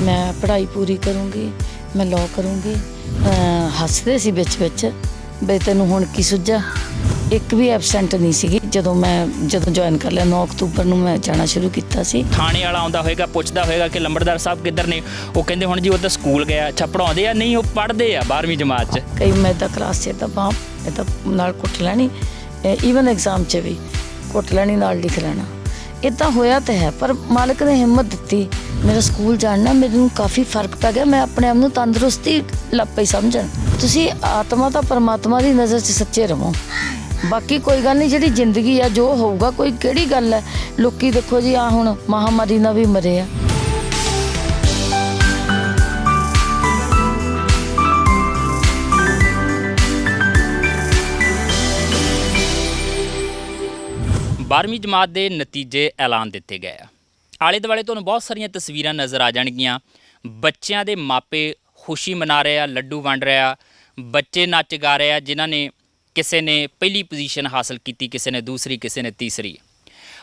मैं पढ़ाई पूरी करूँगी, मैं लॉ करूँगी। हੱਸਦੇ ਸੀ ਵਿੱਚ ਬਈ ਤੈਨੂੰ ਹੁਣ ਕੀ ਸੁੱਝਾ। ਇੱਕ ਵੀ ਐਬਸੈਂਟ ਨਹੀਂ ਸੀਗੀ ਜਦੋਂ ਜੁਆਇਨ ਕਰ ਲਿਆ। 9 ਅਕਤੂਬਰ ਨੂੰ ਮੈਂ ਜਾਣਾ ਸ਼ੁਰੂ ਕੀਤਾ ਸੀ। ਥਾਣੇ ਵਾਲਾ ਆਉਂਦਾ ਹੋਏਗਾ, ਪੁੱਛਦਾ ਹੋਏਗਾ ਕਿ ਲੰਬੜਦਾਰ ਸਾਹਿਬ ਕਿੱਧਰ ਨੇ, ਉਹ ਕਹਿੰਦੇ ਹੁਣ ਜੀ ਉਹ ਤਾਂ ਸਕੂਲ ਗਿਆ। ਅੱਛਾ ਪੜ੍ਹਾਉਂਦੇ ਆ? ਨਹੀਂ, ਉਹ ਪੜ੍ਹਦੇ ਆ 12ਵੀਂ ਜਮਾਤ 'ਚ। ਕਈ ਮੈਂ ਤਾਂ ਕਲਾਸ 'ਚ ਤਾਂ ਬਾਂਹ ਤਾਂ ਨਾਲ ਕੁੱਟ ਲੈਣੀ, ਈਵਨ ਐਗਜ਼ਾਮ 'ਚ ਵੀ ਕੁੱਟ ਲੈਣੀ, ਨਾਲ ਲਿਖ ਲੈਣਾ। ਇੱਦਾਂ ਹੋਇਆ ਤਾਂ ਹੈ, ਪਰ ਮਾਲਕ ਨੇ ਹਿੰਮਤ ਦਿੱਤੀ। ਮੇਰਾ ਸਕੂਲ ਜਾਣਾ ਮੈਨੂੰ ਕਾਫੀ ਫਰਕ ਪੈ ਗਿਆ। ਮੈਂ ਆਪਣੇ ਆਪ ਨੂੰ ਤੰਦਰੁਸਤੀ ਲੱਗ ਪਈ ਸਮਝਣ। ਤੁਸੀਂ ਆਤਮਾ ਤਾਂ ਪਰਮਾਤਮਾ ਦੀ ਨਜ਼ਰ 'ਚ ਸੱਚੇ ਰਹੋ। ਬਾਕੀ ਕੋਈ ਗੱਲ ਨਹੀਂ, ਜਿਹੜੀ ਜ਼ਿੰਦਗੀ ਆ ਜੋ ਹੋਊਗਾ, ਕੋਈ ਕਿਹੜੀ ਗੱਲ ਹੈ। ਲੋਕੀ ਦੇਖੋ ਜੀ ਆ ਹੁਣ ਮਹਾਮਾਰੀ ਨਾਲ ਵੀ ਮਰੇ ਆ। ਬਾਰ੍ਹਵੀਂ ਜਮਾਤ ਦੇ ਨਤੀਜੇ ਐਲਾਨ ਦਿੱਤੇ ਗਏ ਆ। ਆਲੇ ਦੁਆਲੇ ਤੁਹਾਨੂੰ ਬਹੁਤ ਸਾਰੀਆਂ ਤਸਵੀਰਾਂ ਨਜ਼ਰ ਆ ਜਾਣਗੀਆਂ। ਬੱਚਿਆਂ ਦੇ ਮਾਪੇ ਖੁਸ਼ੀ ਮਨਾ ਰਹੇ ਆ, ਲੱਡੂ ਵੰਡ ਰਹੇ ਆ, ਬੱਚੇ ਨੱਚ ਗਾ ਰਹੇ ਆ। ਜਿਨ੍ਹਾਂ ਨੇ ਕਿਸੇ ਨੇ ਪਹਿਲੀ ਪੋਜੀਸ਼ਨ ਹਾਸਲ ਕੀਤੀ, ਕਿਸੇ ਨੇ ਦੂਸਰੀ, ਕਿਸੇ ਨੇ ਤੀਸਰੀ।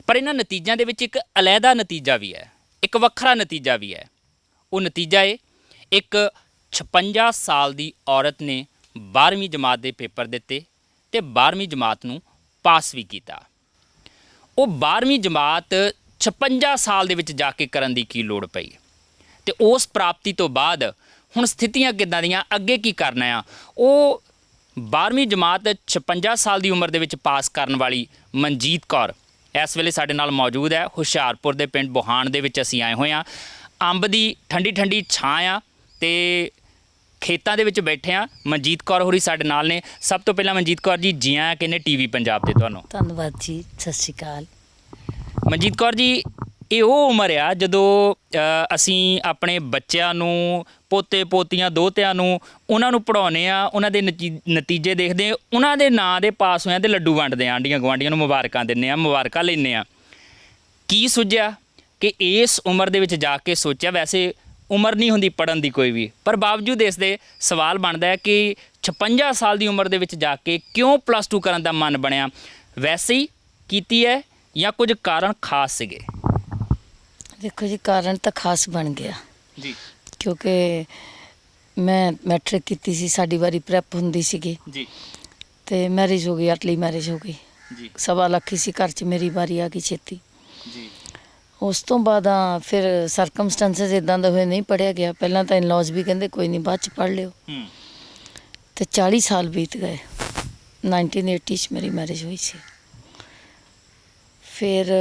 ਪਰ ਇਹਨਾਂ ਨਤੀਜਿਆਂ ਦੇ ਵਿੱਚ ਇੱਕ ਅਲੱਗਾ ਨਤੀਜਾ ਵੀ ਹੈ, ਇੱਕ ਵੱਖਰਾ ਨਤੀਜਾ ਵੀ ਹੈ। ਉਹ ਨਤੀਜਾ ਹੈ ਇੱਕ 56 ਸਾਲ ਦੀ ਔਰਤ ਨੇ 12ਵੀਂ ਜਮਾਤ ਦੇ ਪੇਪਰ ਦਿੱਤੇ ਅਤੇ 12ਵੀਂ ਜਮਾਤ ਨੂੰ ਪਾਸ ਵੀ ਕੀਤਾ। ਉਹ 12ਵੀਂ ਜਮਾਤ 56 ਸਾਲ ਦੇ ਵਿੱਚ ਜਾ ਕੇ ਕਰਨ ਦੀ ਕੀ ਲੋੜ ਪਈ, ਅਤੇ ਉਸ ਪ੍ਰਾਪਤੀ ਤੋਂ ਬਾਅਦ ਹੁਣ ਸਥਿਤੀਆਂ ਕਿੱਦਾਂ ਦੀਆਂ, ਅੱਗੇ ਕੀ ਕਰਨਾ ਆ। ਉਹ 12ਵੀਂ ਜਮਾਤ 56 ਸਾਲ ਦੀ ਉਮਰ ਦੇ ਵਿੱਚ ਪਾਸ ਕਰਨ ਵਾਲੀ ਮਨਜੀਤ ਕੌਰ ਇਸ ਵੇਲੇ ਸਾਡੇ ਨਾਲ ਮੌਜੂਦ ਹੈ। ਹੁਸ਼ਿਆਰਪੁਰ ਦੇ ਪਿੰਡ ਬੋਹਾਣ ਦੇ ਵਿੱਚ ਅਸੀਂ ਆਏ ਹੋਏ ਹਾਂ। ਅੰਬ ਦੀ ਠੰਡੀ ਠੰਡੀ ਛਾਂ ਆ ਅਤੇ ਖੇਤਾਂ ਦੇ ਵਿੱਚ ਬੈਠੇ ਹਾਂ। ਮਨਜੀਤ ਕੌਰ ਹੋਰੀ ਸਾਡੇ ਨਾਲ ਨੇ। ਸਭ ਤੋਂ ਪਹਿਲਾਂ ਮਨਜੀਤ ਕੌਰ ਜੀ, ਜੀ ਆਇਆਂ ਕਹਿੰਦੇ TV ਪੰਜਾਬ 'ਤੇ ਤੁਹਾਨੂੰ। ਧੰਨਵਾਦ ਜੀ, ਸਤਿ ਸ਼੍ਰੀ ਅਕਾਲ। ਮਨਜੀਤ ਕੌਰ ਜੀ, ਇਹ ਉਹ ਉਮਰ ਆ ਜਦੋਂ ਅਸੀਂ ਆਪਣੇ ਬੱਚਿਆਂ ਨੂੰ, ਪੋਤੇ ਪੋਤੀਆਂ, ਦੋਹਤਿਆਂ ਨੂੰ, ਉਹਨਾਂ ਨੂੰ ਪੜ੍ਹਾਉਂਦੇ ਆ, ਉਹਨਾਂ ਦੇ ਨਤੀਜੇ ਦੇਖਦੇ, ਉਹਨਾਂ ਦੇ ਨਾਂ ਦੇ ਪਾਸ ਹੋਇਆਂ ਦੇ ਲੱਡੂ ਵੰਡਦੇ ਆ, ਆਂਢੀਆਂ ਗੁਆਂਢੀਆਂ ਨੂੰ ਮੁਬਾਰਕਾਂ ਦਿੰਦੇ ਆ, ਮੁਬਾਰਕਾਂ ਲੈਂਦੇ ਆ। ਕੀ ਸੁੱਝਿਆ ਕਿ ਇਸ ਉਮਰ ਦੇ ਵਿੱਚ ਜਾ ਕੇ ਸੋਚਿਆ, ਵੈਸੇ ਉਮਰ ਨਹੀਂ ਹੁੰਦੀ ਪੜ੍ਹਨ ਦੀ ਕੋਈ ਵੀ, ਪਰ ਬਾਵਜੂਦ ਇਸ ਦੇ ਸਵਾਲ ਬਣਦਾ ਹੈ ਕਿ 56 ਸਾਲ ਦੀ ਉਮਰ ਦੇ ਵਿੱਚ ਜਾ ਕੇ ਕਿਉਂ +2 ਕਰਨ ਦਾ ਮਨ ਬਣਿਆ? ਵੈਸੇ ਹੀ ਕੀਤੀ ਹੈ ਜਾਂ ਕੁਝ ਕਾਰਨ ਖਾਸ ਸੀਗੇ? ਦੇਖੋ ਜੀ, ਕਾਰਨ ਤਾਂ ਖਾਸ ਬਣ ਗਿਆ ਜੀ, ਕਿਉਂਕਿ ਮੈਂ ਮੈਟ੍ਰਿਕ ਕੀਤੀ ਸੀ। ਸਾਡੀ ਵਾਰੀ ਪ੍ਰੈਪ ਹੁੰਦੀ ਸੀਗੀ ਜੀ, ਅਤੇ ਮੈਰਿਜ ਹੋ ਗਈ, ਅਰਲੀ ਮੈਰਿਜ ਹੋ ਗਈ। ਜੀ, 1.25 ਲੱਖ ਹੀ ਸੀ ਘਰ 'ਚ, ਮੇਰੀ ਵਾਰੀ ਆ ਗਈ ਛੇਤੀ। ਜੀ, ਉਸ ਤੋਂ ਬਾਅਦ ਫਿਰ ਸਰਕਮਸਟੈਂਸਿਸ ਇੱਦਾਂ ਦਾ ਹੋਏ, ਨਹੀਂ ਪੜ੍ਹਿਆ ਗਿਆ। ਪਹਿਲਾਂ ਤਾਂ ਇਨਲੌਜ਼ ਵੀ ਕਹਿੰਦੇ ਕੋਈ ਨਹੀਂ, ਬਾਅਦ 'ਚ ਪੜ੍ਹ ਲਿਓ। ਅਤੇ 40 ਸਾਲ ਬੀਤ ਗਏ। 1980 'ਚ ਮੇਰੀ ਮੈਰਿਜ ਹੋਈ ਸੀ। ਫਿਰ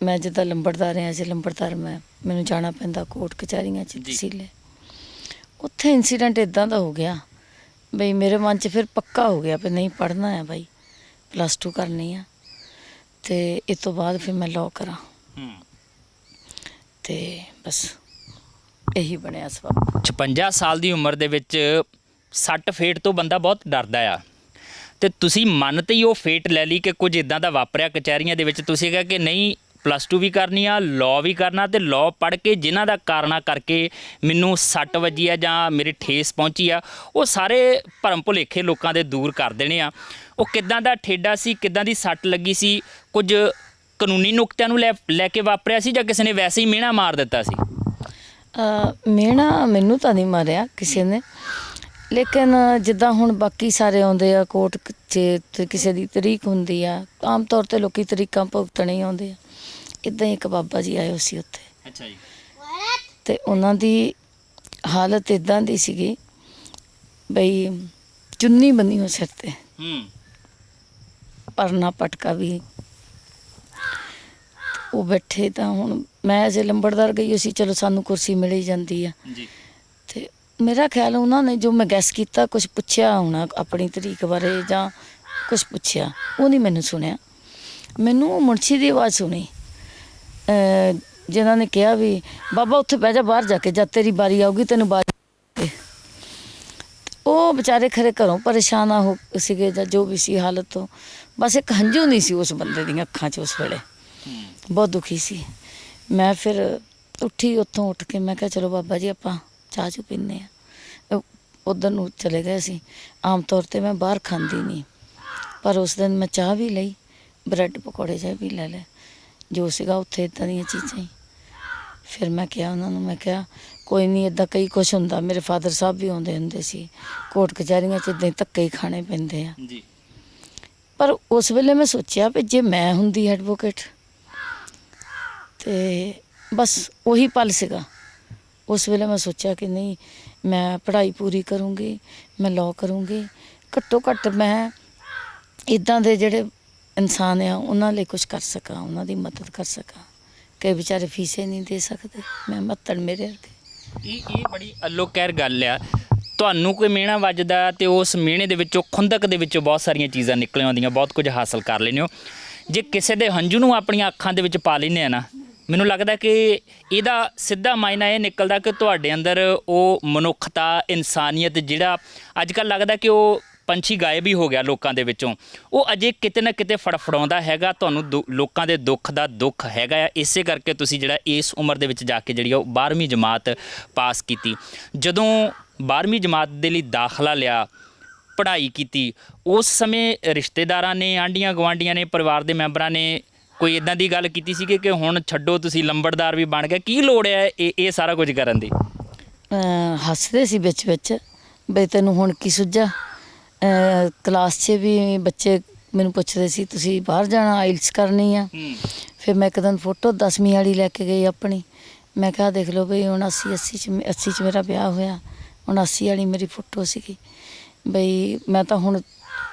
ਮੈਂ ਜਿੱਦਾਂ ਲੰਬੜਦਾਰ ਹਾਂ, ਲੰਬੜਦਾਰ ਮੈਨੂੰ ਜਾਣਾ ਪੈਂਦਾ ਕੋਰਟ ਕਚਹਿਰੀਆਂ 'ਚ, ਤਹਿਸੀਲੇ। ਉੱਥੇ ਇੰਸੀਡੈਂਟ ਇੱਦਾਂ ਦਾ ਹੋ ਗਿਆ ਬਈ ਮੇਰੇ ਮਨ 'ਚ ਫਿਰ ਪੱਕਾ ਹੋ ਗਿਆ ਵੀ ਨਹੀਂ, ਪੜ੍ਹਨਾ ਹੈ ਬਾਈ, +2 ਕਰਨੀ ਆ। ਅਤੇ ਇਸ ਤੋਂ ਬਾਅਦ ਫਿਰ ਮੈਂ ਲੌ ਕਰਾਂ, ਅਤੇ ਬਸ ਇਹੀ ਬਣਿਆ ਸਬਬ। 56 ਸਾਲ ਦੀ ਉਮਰ ਦੇ ਵਿੱਚ ਸੱਟ ਫੇਟ ਤੋਂ ਬੰਦਾ ਬਹੁਤ ਡਰਦਾ ਆ, ਅਤੇ ਤੁਸੀਂ ਮਨ 'ਤੇ ਹੀ ਉਹ ਫੇਟ ਲੈ ਲਈ ਕਿ ਕੁਝ ਇੱਦਾਂ ਦਾ ਵਾਪਰਿਆ ਕਚਹਿਰੀਆਂ ਦੇ ਵਿੱਚ। ਤੁਸੀਂ ਕਿਹਾ ਕਿ ਨਹੀਂ, +2 ਵੀ ਕਰਨੀ ਆ, ਲੌ ਵੀ ਕਰਨਾ, ਅਤੇ ਲੌ ਪੜ੍ਹ ਕੇ ਜਿਨ੍ਹਾਂ ਦਾ ਕਾਰਨਾਂ ਕਰਕੇ ਮੈਨੂੰ ਸੱਟ ਵੱਜੀ ਆ ਜਾਂ ਮੇਰੇ ਠੇਸ ਪਹੁੰਚੀ ਆ, ਉਹ ਸਾਰੇ ਭਰਮ ਭੁਲੇਖੇ ਲੋਕਾਂ ਦੇ ਦੂਰ ਕਰ ਦੇਣੇ ਆ। ਉਹ ਕਿੱਦਾਂ ਦਾ ਠੇਡਾ ਸੀ, ਕਿੱਦਾਂ ਦੀ ਸੱਟ ਲੱਗੀ ਸੀ? ਕੁਝ ਕਾਨੂੰਨੀ ਨੁਕਤਿਆਂ ਨੂੰ ਲੈ ਕੇ ਵਾਪਰਿਆ ਸੀ ਜਾਂ ਕਿਸੇ ਨੇ ਵੈਸੇ ਹੀ ਮਿਹਣਾ ਮਾਰ ਦਿੱਤਾ ਸੀ? ਮਿਹਣਾ ਮੈਨੂੰ ਤਾਂ ਨਹੀਂ ਮਾਰਿਆ ਕਿਸੇ ਨੇ, ਲੇਕਿਨ ਜਿੱਦਾਂ ਹੁਣ ਬਾਕੀ ਸਾਰੇ ਆਉਂਦੇ ਆ ਕੋਰਟ 'ਚ, ਕਿਸੇ ਦੀ ਤਰੀਕ ਹੁੰਦੀ ਆ, ਆਮ ਤੌਰ 'ਤੇ ਲੋਕ ਤਰੀਕਾਂ ਭੁਗਤਣ ਹੀ ਆਉਂਦੇ ਆ। ਇੱਦਾਂ ਹੀ ਇੱਕ ਬਾਬਾ ਜੀ ਆਏ ਹੋਏ ਸੀ ਉੱਥੇ। ਅੱਛਾ ਜੀ। ਅਤੇ ਉਹਨਾਂ ਦੀ ਹਾਲਤ ਇੱਦਾਂ ਦੀ ਸੀਗੀ ਬਈ ਚੁੰਨੀ ਬੰਨੀ ਹੋ ਸਿਰ 'ਤੇ, ਪਰਨਾ ਪਟਕਾ ਵੀ। ਉਹ ਬੈਠੇ ਤਾਂ ਹੁਣ ਮੈਂ ਐਜ਼ ਏ ਲੰਬੜਦਾਰ ਗਈ ਹੋਈ ਸੀ, ਚਲੋ ਸਾਨੂੰ ਕੁਰਸੀ ਮਿਲ ਹੀ ਜਾਂਦੀ ਆ ਜੀ। ਅਤੇ ਮੇਰਾ ਖਿਆਲ ਉਹਨਾਂ ਨੇ ਜੋ ਮੈਂ ਗੈਸ ਕੀਤਾ, ਕੁਛ ਪੁੱਛਿਆ ਹੋਣਾ ਆਪਣੀ ਤਰੀਕ ਬਾਰੇ ਜਾਂ ਕੁਛ ਪੁੱਛਿਆ, ਉਹ ਨਹੀਂ ਮੈਨੂੰ ਸੁਣਿਆ। ਮੈਨੂੰ ਮੁਨਸ਼ੀ ਦੀ ਆਵਾਜ਼ ਸੁਣੀ ਜਿਨ੍ਹਾਂ ਨੇ ਕਿਹਾ ਵੀ ਬਾਬਾ ਉੱਥੇ ਬਹਿ ਜਾ, ਬਾਹਰ ਜਾ ਕੇ, ਜਦ ਤੇਰੀ ਵਾਰੀ ਆਊਗੀ ਤੈਨੂੰ ਬਾਰੀ। ਉਹ ਵਿਚਾਰੇ ਖਰੇ ਘਰੋਂ ਪਰੇਸ਼ਾਨ ਹੋ ਸੀਗੇ ਜਾਂ ਜੋ ਵੀ ਸੀ ਹਾਲਤ ਤੋਂ, ਬਸ ਇੱਕ ਹੰਝੂ ਨਹੀਂ ਸੀ ਉਸ ਬੰਦੇ ਦੀਆਂ ਅੱਖਾਂ 'ਚ ਉਸ ਵੇਲੇ। ਬਹੁਤ ਦੁਖੀ ਸੀ। ਮੈਂ ਫਿਰ ਉੱਠੀ, ਉੱਥੋਂ ਉੱਠ ਕੇ ਮੈਂ ਕਿਹਾ ਚਲੋ ਬਾਬਾ ਜੀ ਆਪਾਂ ਚਾਹ ਚੂ ਪੀਂਦੇ ਹਾਂ। ਉੱਧਰ ਨੂੰ ਚਲੇ ਗਏ ਸੀ। ਆਮ ਤੌਰ 'ਤੇ ਮੈਂ ਬਾਹਰ ਖਾਂਦੀ ਨਹੀਂ, ਪਰ ਉਸ ਦਿਨ ਮੈਂ ਚਾਹ ਵੀ ਲਈ, ਬਰੈਡ ਪਕੌੜੇ ਜਿਹੇ ਵੀ ਲੈ ਲਏ, ਜੋ ਸੀਗਾ ਉੱਥੇ ਇੱਦਾਂ ਦੀਆਂ ਚੀਜ਼ਾਂ ਹੀ। ਫਿਰ ਮੈਂ ਕਿਹਾ ਉਹਨਾਂ ਨੂੰ, ਮੈਂ ਕਿਹਾ ਕੋਈ ਨਹੀਂ, ਇੱਦਾਂ ਕਈ ਕੁਛ ਹੁੰਦਾ। ਮੇਰੇ ਫਾਦਰ ਸਾਹਿਬ ਵੀ ਆਉਂਦੇ ਹੁੰਦੇ ਸੀ, ਕੋਰਟ ਕਚਹਿਰੀਆਂ 'ਚ ਇੱਦਾਂ ਹੀ ਧੱਕੇ ਹੀ ਖਾਣੇ ਪੈਂਦੇ ਆ। ਜੀ ਪਰ ਉਸ ਵੇਲੇ ਮੈਂ ਸੋਚਿਆ ਵੀ ਜੇ ਮੈਂ ਹੁੰਦੀ ਐਡਵੋਕੇਟ, ਤੇ ਬਸ ਉਹੀ ਪਲ ਸੀਗਾ। ਉਸ ਵੇਲੇ ਮੈਂ ਸੋਚਿਆ ਕਿ ਨਹੀਂ, ਮੈਂ ਪੜ੍ਹਾਈ ਪੂਰੀ ਕਰੂੰਗੀ, ਮੈਂ ਲਾਅ ਕਰੂੰਗੀ, ਘੱਟੋ ਘੱਟ ਮੈਂ ਇੱਦਾਂ ਦੇ ਜਿਹੜੇ ਇਨਸਾਨ ਆ ਉਹਨਾਂ ਲਈ ਕੁਝ ਕਰ ਸਕਾਂ, ਉਹਨਾਂ ਦੀ ਮਦਦ ਕਰ ਸਕਾਂ। ਕਈ ਵਿਚਾਰੇ ਫੀਸੇ ਨਹੀਂ ਦੇ ਸਕਦੇ, ਮੈਂ ਮੱਤੜ ਮੇਰੇ ਵਰਗੇ। ਇਹ ਬੜੀ ਅਲੋਕੈਰ ਗੱਲ ਆ। ਤੁਹਾਨੂੰ ਕੋਈ ਮਿਹਣਾ ਵੱਜਦਾ ਤੇ ਉਸ ਮਿਹਣੇ ਦੇ ਵਿੱਚੋਂ, ਖੁੰਦਕ ਦੇ ਵਿੱਚੋਂ ਬਹੁਤ ਸਾਰੀਆਂ ਚੀਜ਼ਾਂ ਨਿਕਲ ਆਉਂਦੀਆਂ, ਬਹੁਤ ਕੁਝ ਹਾਸਲ ਕਰ ਲੈਂਦੇ ਹੋ। ਜੇ ਕਿਸੇ ਦੇ ਹੰਝੂ ਨੂੰ ਆਪਣੀਆਂ ਅੱਖਾਂ ਦੇ ਵਿੱਚ ਪਾ ਲੈਂਦੇ ਆ ਨਾ, ਮੈਨੂੰ ਲੱਗਦਾ ਕਿ ਇਹਦਾ ਸਿੱਧਾ ਮਾਇਨਾ ਇਹ ਨਿਕਲਦਾ ਕਿ ਤੁਹਾਡੇ ਅੰਦਰ ਉਹ ਮਨੁੱਖਤਾ, ਇਨਸਾਨੀਅਤ, ਜਿਹੜਾ ਅੱਜ ਕੱਲ੍ਹ ਲੱਗਦਾ ਕਿ ਉਹ ਪੰਛੀ ਗਾਇਬ ਹੀ ਹੋ ਗਿਆ ਲੋਕਾਂ ਦੇ ਵਿੱਚੋਂ, ਉਹ ਅਜੇ ਕਿਤੇ ਨਾ ਕਿਤੇ ਫੜਫੜਾਉਂਦਾ ਹੈਗਾ। ਤੁਹਾਨੂੰ ਲੋਕਾਂ ਦੇ ਦੁੱਖ ਦਾ ਦੁੱਖ ਹੈਗਾ ਆ। ਇਸੇ ਕਰਕੇ ਤੁਸੀਂ ਜਿਹੜਾ ਇਸ ਉਮਰ ਦੇ ਵਿੱਚ ਜਾ ਕੇ ਜਿਹੜੀ ਉਹ 12ਵੀਂ ਜਮਾਤ ਪਾਸ ਕੀਤੀ। ਜਦੋਂ 12ਵੀਂ ਜਮਾਤ ਦੇ ਲਈ ਦਾਖਲਾ ਲਿਆ, ਪੜ੍ਹਾਈ ਕੀਤੀ, ਉਸ ਸਮੇਂ ਰਿਸ਼ਤੇਦਾਰਾਂ ਨੇ, ਆਂਢੀਆਂ ਗੁਆਂਢੀਆਂ ਨੇ, ਪਰਿਵਾਰ ਦੇ ਮੈਂਬਰਾਂ ਨੇ ਕੋਈ ਇਦਾਂ ਦੀ ਗੱਲ ਕੀਤੀ ਸੀ ਕਿ ਹੁਣ ਛੱਡੋ, ਤੁਸੀਂ ਲੰਬੜਦਾਰ ਵੀ ਬਣ ਗਏ, ਕੀ ਲੋੜ ਹੈ ਇਹ ਸਾਰਾ ਕੁਝ ਕਰਨ ਦੀ? ਹੱਸਦੇ ਸੀ ਵਿੱਚ ਵਿੱਚ, ਬਈ ਤੈਨੂੰ ਹੁਣ ਕੀ ਸੁੱਝਾ। ਕਲਾਸ 'ਚ ਵੀ ਬੱਚੇ ਮੈਨੂੰ ਪੁੱਛਦੇ ਸੀ ਤੁਸੀਂ ਬਾਹਰ ਜਾਣਾ, ਆਈਲਟਸ ਕਰਨੀ ਆ। ਫਿਰ ਮੈਂ ਇੱਕ ਦਿਨ ਫੋਟੋ 10ਵੀਂ ਵਾਲੀ ਲੈ ਕੇ ਗਈ ਆਪਣੀ। ਮੈਂ ਕਿਹਾ ਦੇਖ ਲਓ ਬਈ ਹੁਣ 80 'ਚ ਮੇਰਾ ਵਿਆਹ ਹੋਇਆ, 79 ਵਾਲੀ ਮੇਰੀ ਫੋਟੋ ਸੀਗੀ। ਬਈ ਮੈਂ ਤਾਂ ਹੁਣ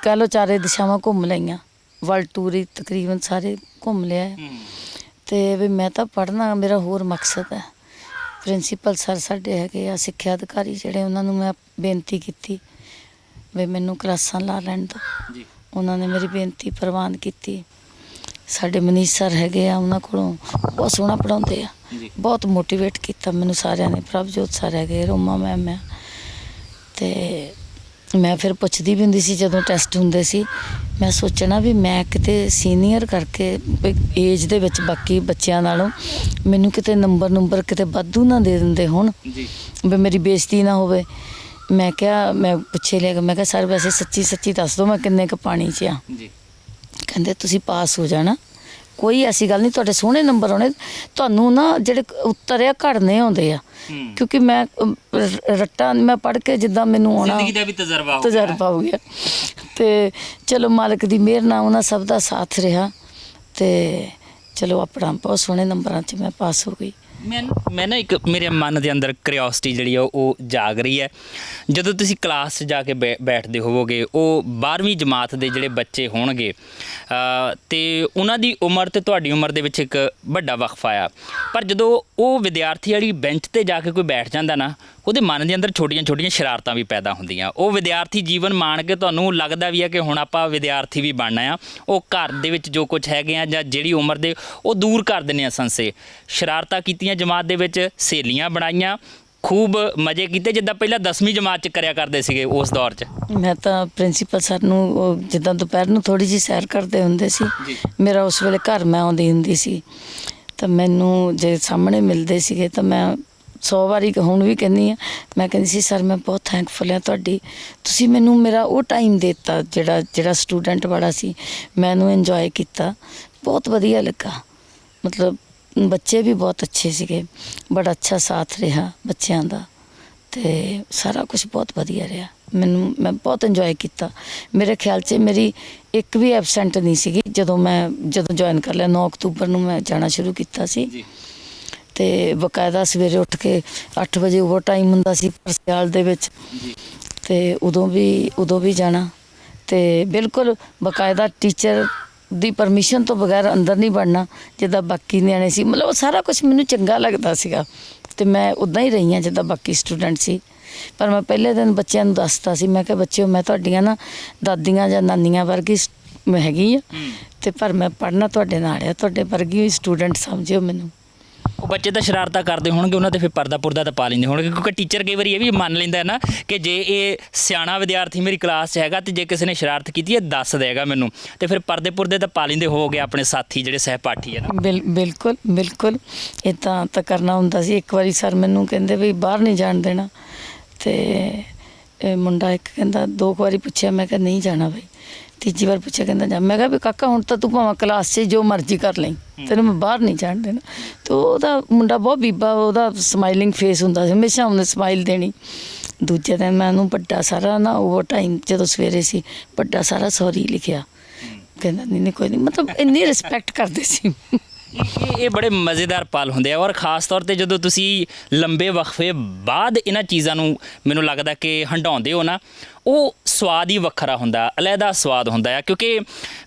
ਕਹਿ ਲਓ ਚਾਰੇ ਦਿਸ਼ਾਵਾਂ ਘੁੰਮ ਲਈਆਂ, ਵਰਲਡ ਟੂਰ ਹੀ ਤਕਰੀਬਨ ਸਾਰੇ ਘੁੰਮ ਲਿਆ। ਅਤੇ ਵੀ ਮੈਂ ਤਾਂ ਪੜ੍ਹਨਾ ਮੇਰਾ ਹੋਰ ਮਕਸਦ ਹੈ। ਪ੍ਰਿੰਸੀਪਲ ਸਰ ਸਾਡੇ ਹੈਗੇ ਆ, ਸਿੱਖਿਆ ਅਧਿਕਾਰੀ ਜਿਹੜੇ, ਉਹਨਾਂ ਨੂੰ ਮੈਂ ਬੇਨਤੀ ਕੀਤੀ ਵੀ ਮੈਨੂੰ ਕਲਾਸਾਂ ਲਾ ਲੈਣ ਦਿਓ। ਉਹਨਾਂ ਨੇ ਮੇਰੀ ਬੇਨਤੀ ਪ੍ਰਵਾਨ ਕੀਤੀ। ਸਾਡੇ ਮਨੀਸ਼ ਸਰ ਹੈਗੇ ਆ, ਉਹਨਾਂ ਕੋਲੋਂ ਬਹੁਤ ਸੋਹਣਾ ਪੜ੍ਹਾਉਂਦੇ ਆ, ਬਹੁਤ ਮੋਟੀਵੇਟ ਕੀਤਾ ਮੈਨੂੰ ਸਾਰਿਆਂ ਨੇ। ਪ੍ਰਭਜੋਤ ਸਰ ਹੈਗੇ, ਰੋਮਾ ਮੈਮ ਆ। ਅਤੇ ਮੈਂ ਫਿਰ ਪੁੱਛਦੀ ਵੀ ਹੁੰਦੀ ਸੀ ਜਦੋਂ ਟੈਸਟ ਹੁੰਦੇ ਸੀ, ਮੈਂ ਸੋਚਣਾ ਵੀ ਮੈਂ ਕਿਤੇ ਸੀਨੀਅਰ ਕਰਕੇ ਏਜ ਦੇ ਵਿੱਚ ਬਾਕੀ ਬੱਚਿਆਂ ਨਾਲੋਂ ਮੈਨੂੰ ਕਿਤੇ ਨੰਬਰ ਕਿਤੇ ਵਾਧੂ ਨਾ ਦੇ ਦਿੰਦੇ ਹੋਣ, ਵੀ ਮੇਰੀ ਬੇਇੱਜ਼ਤੀ ਨਾ ਹੋਵੇ। ਮੈਂ ਕਿਹਾ, ਮੈਂ ਪੁੱਛੇ ਲਿਆ, ਮੈਂ ਕਿਹਾ ਸਰ ਵੈਸੇ ਸੱਚੀ ਦੱਸ ਦਿਓ ਮੈਂ ਕਿੰਨੇ ਕੁ ਪਾਣੀ 'ਚ ਆ। ਕਹਿੰਦੇ ਤੁਸੀਂ ਪਾਸ ਹੋ ਜਾਣਾ, ਕੋਈ ਐਸੀ ਗੱਲ ਨਹੀਂ, ਤੁਹਾਡੇ ਸੋਹਣੇ ਨੰਬਰ ਆਉਣੇ, ਤੁਹਾਨੂੰ ਨਾ ਜਿਹੜੇ ਉੱਤਰ ਆ ਘੜਨੇ ਆਉਂਦੇ ਆ। ਕਿਉਂਕਿ ਮੈਂ ਰੱਟਾ ਮੈਂ ਪੜ੍ਹ ਕੇ ਜਿੱਦਾਂ ਮੈਨੂੰ ਆਉਣਾ, ਜ਼ਿੰਦਗੀ ਦਾ ਵੀ ਤਜਰਬਾ ਹੋ ਗਿਆ। ਅਤੇ ਚਲੋ ਮਾਲਕ ਦੀ ਮਿਹਰ ਨਾਲ ਉਹਨਾਂ ਸਭ ਦਾ ਸਾਥ ਰਿਹਾ, ਅਤੇ ਚਲੋ ਆਪਣਾ ਬਹੁਤ ਸੋਹਣੇ ਨੰਬਰਾਂ 'ਚ ਮੈਂ ਪਾਸ ਹੋ ਗਈ। ਮੈਂ ਨਾ ਇੱਕ ਮੇਰੇ ਮਨ ਦੇ ਅੰਦਰ ਕਿਉਰਿਓਸਿਟੀ ਜਿਹੜੀ ਆ ਉਹ ਜਾਗ ਰਹੀ ਹੈ। ਜਦੋਂ ਤੁਸੀਂ ਕਲਾਸ 'ਚ ਜਾ ਕੇ ਬੈਠਦੇ ਹੋਵੋਗੇ, ਉਹ 12ਵੀਂ ਜਮਾਤ ਦੇ ਜਿਹੜੇ ਬੱਚੇ ਹੋਣਗੇ ਅਤੇ ਉਹਨਾਂ ਦੀ ਉਮਰ ਅਤੇ ਤੁਹਾਡੀ ਉਮਰ ਦੇ ਵਿੱਚ ਇੱਕ ਵੱਡਾ ਵਕਫਾ ਆ। ਪਰ ਜਦੋਂ ਉਹ ਵਿਦਿਆਰਥੀ ਵਾਲੀ ਬੈਂਚ 'ਤੇ ਜਾ ਕੇ ਕੋਈ ਬੈਠ ਜਾਂਦਾ ਨਾ, ਉਹਦੇ ਮਨ ਦੇ ਅੰਦਰ ਛੋਟੀਆਂ ਸ਼ਰਾਰਤਾਂ ਵੀ ਪੈਦਾ ਹੁੰਦੀਆਂ। ਉਹ ਵਿਦਿਆਰਥੀ ਜੀਵਨ ਮਾਣ ਕੇ ਤੁਹਾਨੂੰ ਲੱਗਦਾ ਵੀ ਹੈ ਕਿ ਹੁਣ ਆਪਾਂ ਵਿਦਿਆਰਥੀ ਵੀ ਬਣਨਾ ਆ। ਉਹ ਘਰ ਦੇ ਵਿੱਚ ਜੋ ਕੁਝ ਹੈਗੇ ਆ ਜਾਂ ਜਿਹੜੀ ਉਮਰ ਦੇ, ਉਹ ਦੂਰ ਕਰ ਦਿੰਦੇ ਆ ਸੰਸੇ। ਸ਼ਰਾਰਤਾਂ ਕੀਤੀਆਂ ਜਮਾਤ ਦੇ ਵਿੱਚ, ਸਹੇਲੀਆਂ ਬਣਾਈਆਂ, ਖੂਬ ਮਜ਼ੇ ਕੀਤੇ, ਜਿੱਦਾਂ ਪਹਿਲਾਂ 10ਵੀਂ ਜਮਾਤ 'ਚ ਕਰਿਆ ਕਰਦੇ ਸੀਗੇ ਉਸ ਦੌਰ 'ਚ। ਮੈਂ ਤਾਂ ਪ੍ਰਿੰਸੀਪਲ ਸਰ ਨੂੰ ਜਿੱਦਾਂ ਦੁਪਹਿਰ ਨੂੰ ਥੋੜ੍ਹੀ ਜਿਹੀ ਸੈਰ ਕਰਦੇ ਹੁੰਦੇ ਸੀ, ਮੇਰਾ ਉਸ ਵੇਲੇ ਘਰ ਮੈਂ ਆਉਂਦੀ ਹੁੰਦੀ ਸੀ, ਤਾਂ ਮੈਨੂੰ ਜੇ ਸਾਹਮਣੇ ਮਿਲਦੇ ਸੀਗੇ ਤਾਂ ਮੈਂ 100 ਵਾਰੀ ਹੁਣ ਵੀ ਕਹਿੰਦੀ ਹਾਂ, ਮੈਂ ਕਹਿੰਦੀ ਸੀ ਸਰ ਮੈਂ ਬਹੁਤ ਥੈਂਕਫੁਲ ਹਾਂ ਤੁਹਾਡੀ, ਤੁਸੀਂ ਮੈਨੂੰ ਮੇਰਾ ਉਹ ਟਾਈਮ ਦੇ ਦਿੱਤਾ ਜਿਹੜਾ ਸਟੂਡੈਂਟ ਵਾਲਾ ਸੀ, ਮੈਂ ਇਹਨੂੰ ਇੰਜੋਏ ਕੀਤਾ, ਬਹੁਤ ਵਧੀਆ ਲੱਗਾ। ਮਤਲਬ ਬੱਚੇ ਵੀ ਬਹੁਤ ਅੱਛੇ ਸੀਗੇ, ਬੜਾ ਅੱਛਾ ਸਾਥ ਰਿਹਾ ਬੱਚਿਆਂ ਦਾ, ਅਤੇ ਸਾਰਾ ਕੁਛ ਬਹੁਤ ਵਧੀਆ ਰਿਹਾ। ਮੈਂ ਬਹੁਤ ਇੰਜੋਏ ਕੀਤਾ। ਮੇਰੇ ਖਿਆਲ 'ਚ ਮੇਰੀ ਇੱਕ ਵੀ ਐਬਸੈਂਟ ਨਹੀਂ ਸੀਗੀ ਜਦੋਂ ਜੁਆਇਨ ਕਰ ਲਿਆ। 9 ਅਕਤੂਬਰ ਨੂੰ ਮੈਂ ਜਾਣਾ ਸ਼ੁਰੂ ਕੀਤਾ ਸੀ, ਅਤੇ ਬਕਾਇਦਾ ਸਵੇਰੇ ਉੱਠ ਕੇ 8 ਵਜੇ ਉਹ ਟਾਈਮ ਹੁੰਦਾ ਸੀ ਸਿਆਲ ਦੇ ਵਿੱਚ, ਅਤੇ ਉਦੋਂ ਵੀ ਜਾਣਾ, ਅਤੇ ਬਿਲਕੁਲ ਬਕਾਇਦਾ ਟੀਚਰ ਦੀ ਪਰਮਿਸ਼ਨ ਤੋਂ ਬਗੈਰ ਅੰਦਰ ਨਹੀਂ ਵੜਨਾ ਜਿੱਦਾਂ ਬਾਕੀ ਨਿਆਣੇ ਸੀ। ਮਤਲਬ ਉਹ ਸਾਰਾ ਕੁਛ ਮੈਨੂੰ ਚੰਗਾ ਲੱਗਦਾ ਸੀਗਾ, ਅਤੇ ਮੈਂ ਉੱਦਾਂ ਹੀ ਰਹੀ ਹਾਂ ਜਿੱਦਾਂ ਬਾਕੀ ਸਟੂਡੈਂਟ ਸੀ। ਪਰ ਮੈਂ ਪਹਿਲੇ ਦਿਨ ਬੱਚਿਆਂ ਨੂੰ ਦੱਸਤਾ ਸੀ, ਮੈਂ ਕਿਹਾ ਬੱਚਿਓ ਮੈਂ ਤੁਹਾਡੀਆਂ ਨਾ ਦਾਦੀਆਂ ਜਾਂ ਨਾਨੀਆਂ ਵਰਗੀ ਹੈਗੀ ਆ, ਅਤੇ ਪਰ ਮੈਂ ਪੜ੍ਹਨਾ ਤੁਹਾਡੇ ਨਾਲ ਆ, ਤੁਹਾਡੇ ਵਰਗੀ ਸਟੂਡੈਂਟ ਸਮਝਿਓ ਮੈਨੂੰ। ਉਹ ਬੱਚੇ ਤਾਂ ਸ਼ਰਾਰਤਾਂ ਕਰਦੇ ਹੋਣਗੇ, ਉਹਨਾਂ 'ਤੇ ਫਿਰ ਪਰਦਾ ਤਾਂ ਪਾ ਲੈਂਦੇ ਹੋਣਗੇ, ਕਿਉਂਕਿ ਟੀਚਰ ਕਈ ਵਾਰੀ ਇਹ ਵੀ ਮੰਨ ਲੈਂਦਾ ਨਾ ਕਿ ਜੇ ਇਹ ਸਿਆਣਾ ਵਿਦਿਆਰਥੀ ਮੇਰੀ ਕਲਾਸ 'ਚ ਹੈਗਾ ਅਤੇ ਜੇ ਕਿਸੇ ਨੇ ਸ਼ਰਾਰਤ ਕੀਤੀ ਹੈ ਦੱਸ ਦੇਗਾ ਮੈਨੂੰ, ਅਤੇ ਫਿਰ ਪਰਦੇ ਤਾਂ ਪਾ ਲੈਂਦੇ ਹੋਵੋਗੇ ਆਪਣੇ ਸਾਥੀ ਜਿਹੜੇ ਸਹਿਪਾਠੀ ਹੈ ਨਾ। ਬਿਲਕੁਲ ਇੱਦਾਂ ਤਾਂ ਕਰਨਾ ਹੁੰਦਾ ਸੀ। ਇੱਕ ਵਾਰੀ ਸਰ ਮੈਨੂੰ ਕਹਿੰਦੇ ਵੀ ਬਾਹਰ ਨਹੀਂ ਜਾਣ ਦੇਣਾ, ਅਤੇ ਇਹ ਮੁੰਡਾ ਇੱਕ ਕਹਿੰਦਾ 2 ਵਾਰੀ ਪੁੱਛਿਆ, ਮੈਂ ਕਿਹਾ ਨਹੀਂ ਜਾਣਾ ਬਈ। ਤੀਜੀ ਵਾਰ ਪੁੱਛਿਆ, ਕਹਿੰਦਾ ਜਾ। ਮੈਂ ਕਿਹਾ ਵੀ ਕਾਕਾ ਹੁਣ ਤਾਂ ਤੂੰ ਭਾਵੇਂ ਕਲਾਸ 'ਚ ਜੋ ਮਰਜ਼ੀ ਕਰ ਲਈ, ਤੈਨੂੰ ਮੈਂ ਬਾਹਰ ਨਹੀਂ ਜਾਣ ਦੇਣਾ। ਤੇ ਉਹਦਾ ਮੁੰਡਾ ਬਹੁਤ ਬੀਬਾ, ਉਹਦਾ ਸਮਾਈਲਿੰਗ ਫੇਸ ਹੁੰਦਾ ਸੀ, ਹਮੇਸ਼ਾ ਉਹਨੇ ਸਮਾਈਲ ਦੇਣੀ। ਦੂਜੇ ਦਿਨ ਮੈਂ ਉਹਨੂੰ ਵੱਡਾ ਸਾਰਾ ਨਾ ਓਵਰ ਟਾਈਮ ਜਦੋਂ ਸਵੇਰੇ ਸੀ ਵੱਡਾ ਸਾਰਾ ਸੌਰੀ ਲਿਖਿਆ। ਕਹਿੰਦਾ ਨਹੀਂ ਕੋਈ ਨਹੀਂ, ਮਤਲਬ ਇੰਨੀ ਰਿਸਪੈਕਟ ਕਰਦੇ ਸੀ। ਇਹ ਬੜੇ ਮਜ਼ੇਦਾਰ ਪਲ ਹੁੰਦੇ ਆ, ਔਰ ਖ਼ਾਸ ਤੌਰ ਤੇ ਜਦੋਂ ਤੁਸੀਂ ਲੰਬੇ ਵਕਫੇ ਬਾਅਦ ਇਹਨਾਂ ਚੀਜ਼ਾਂ ਨੂੰ ਮੈਨੂੰ ਲੱਗਦਾ ਕਿ ਹੰਡਾਉਂਦੇ ਹੋ ਨਾ, ਉਹ ਸਵਾਦ ਹੀ ਵੱਖਰਾ ਹੁੰਦਾ, ਅਲੱਗਾ ਸਵਾਦ ਹੁੰਦਾ ਆ। ਕਿਉਂਕਿ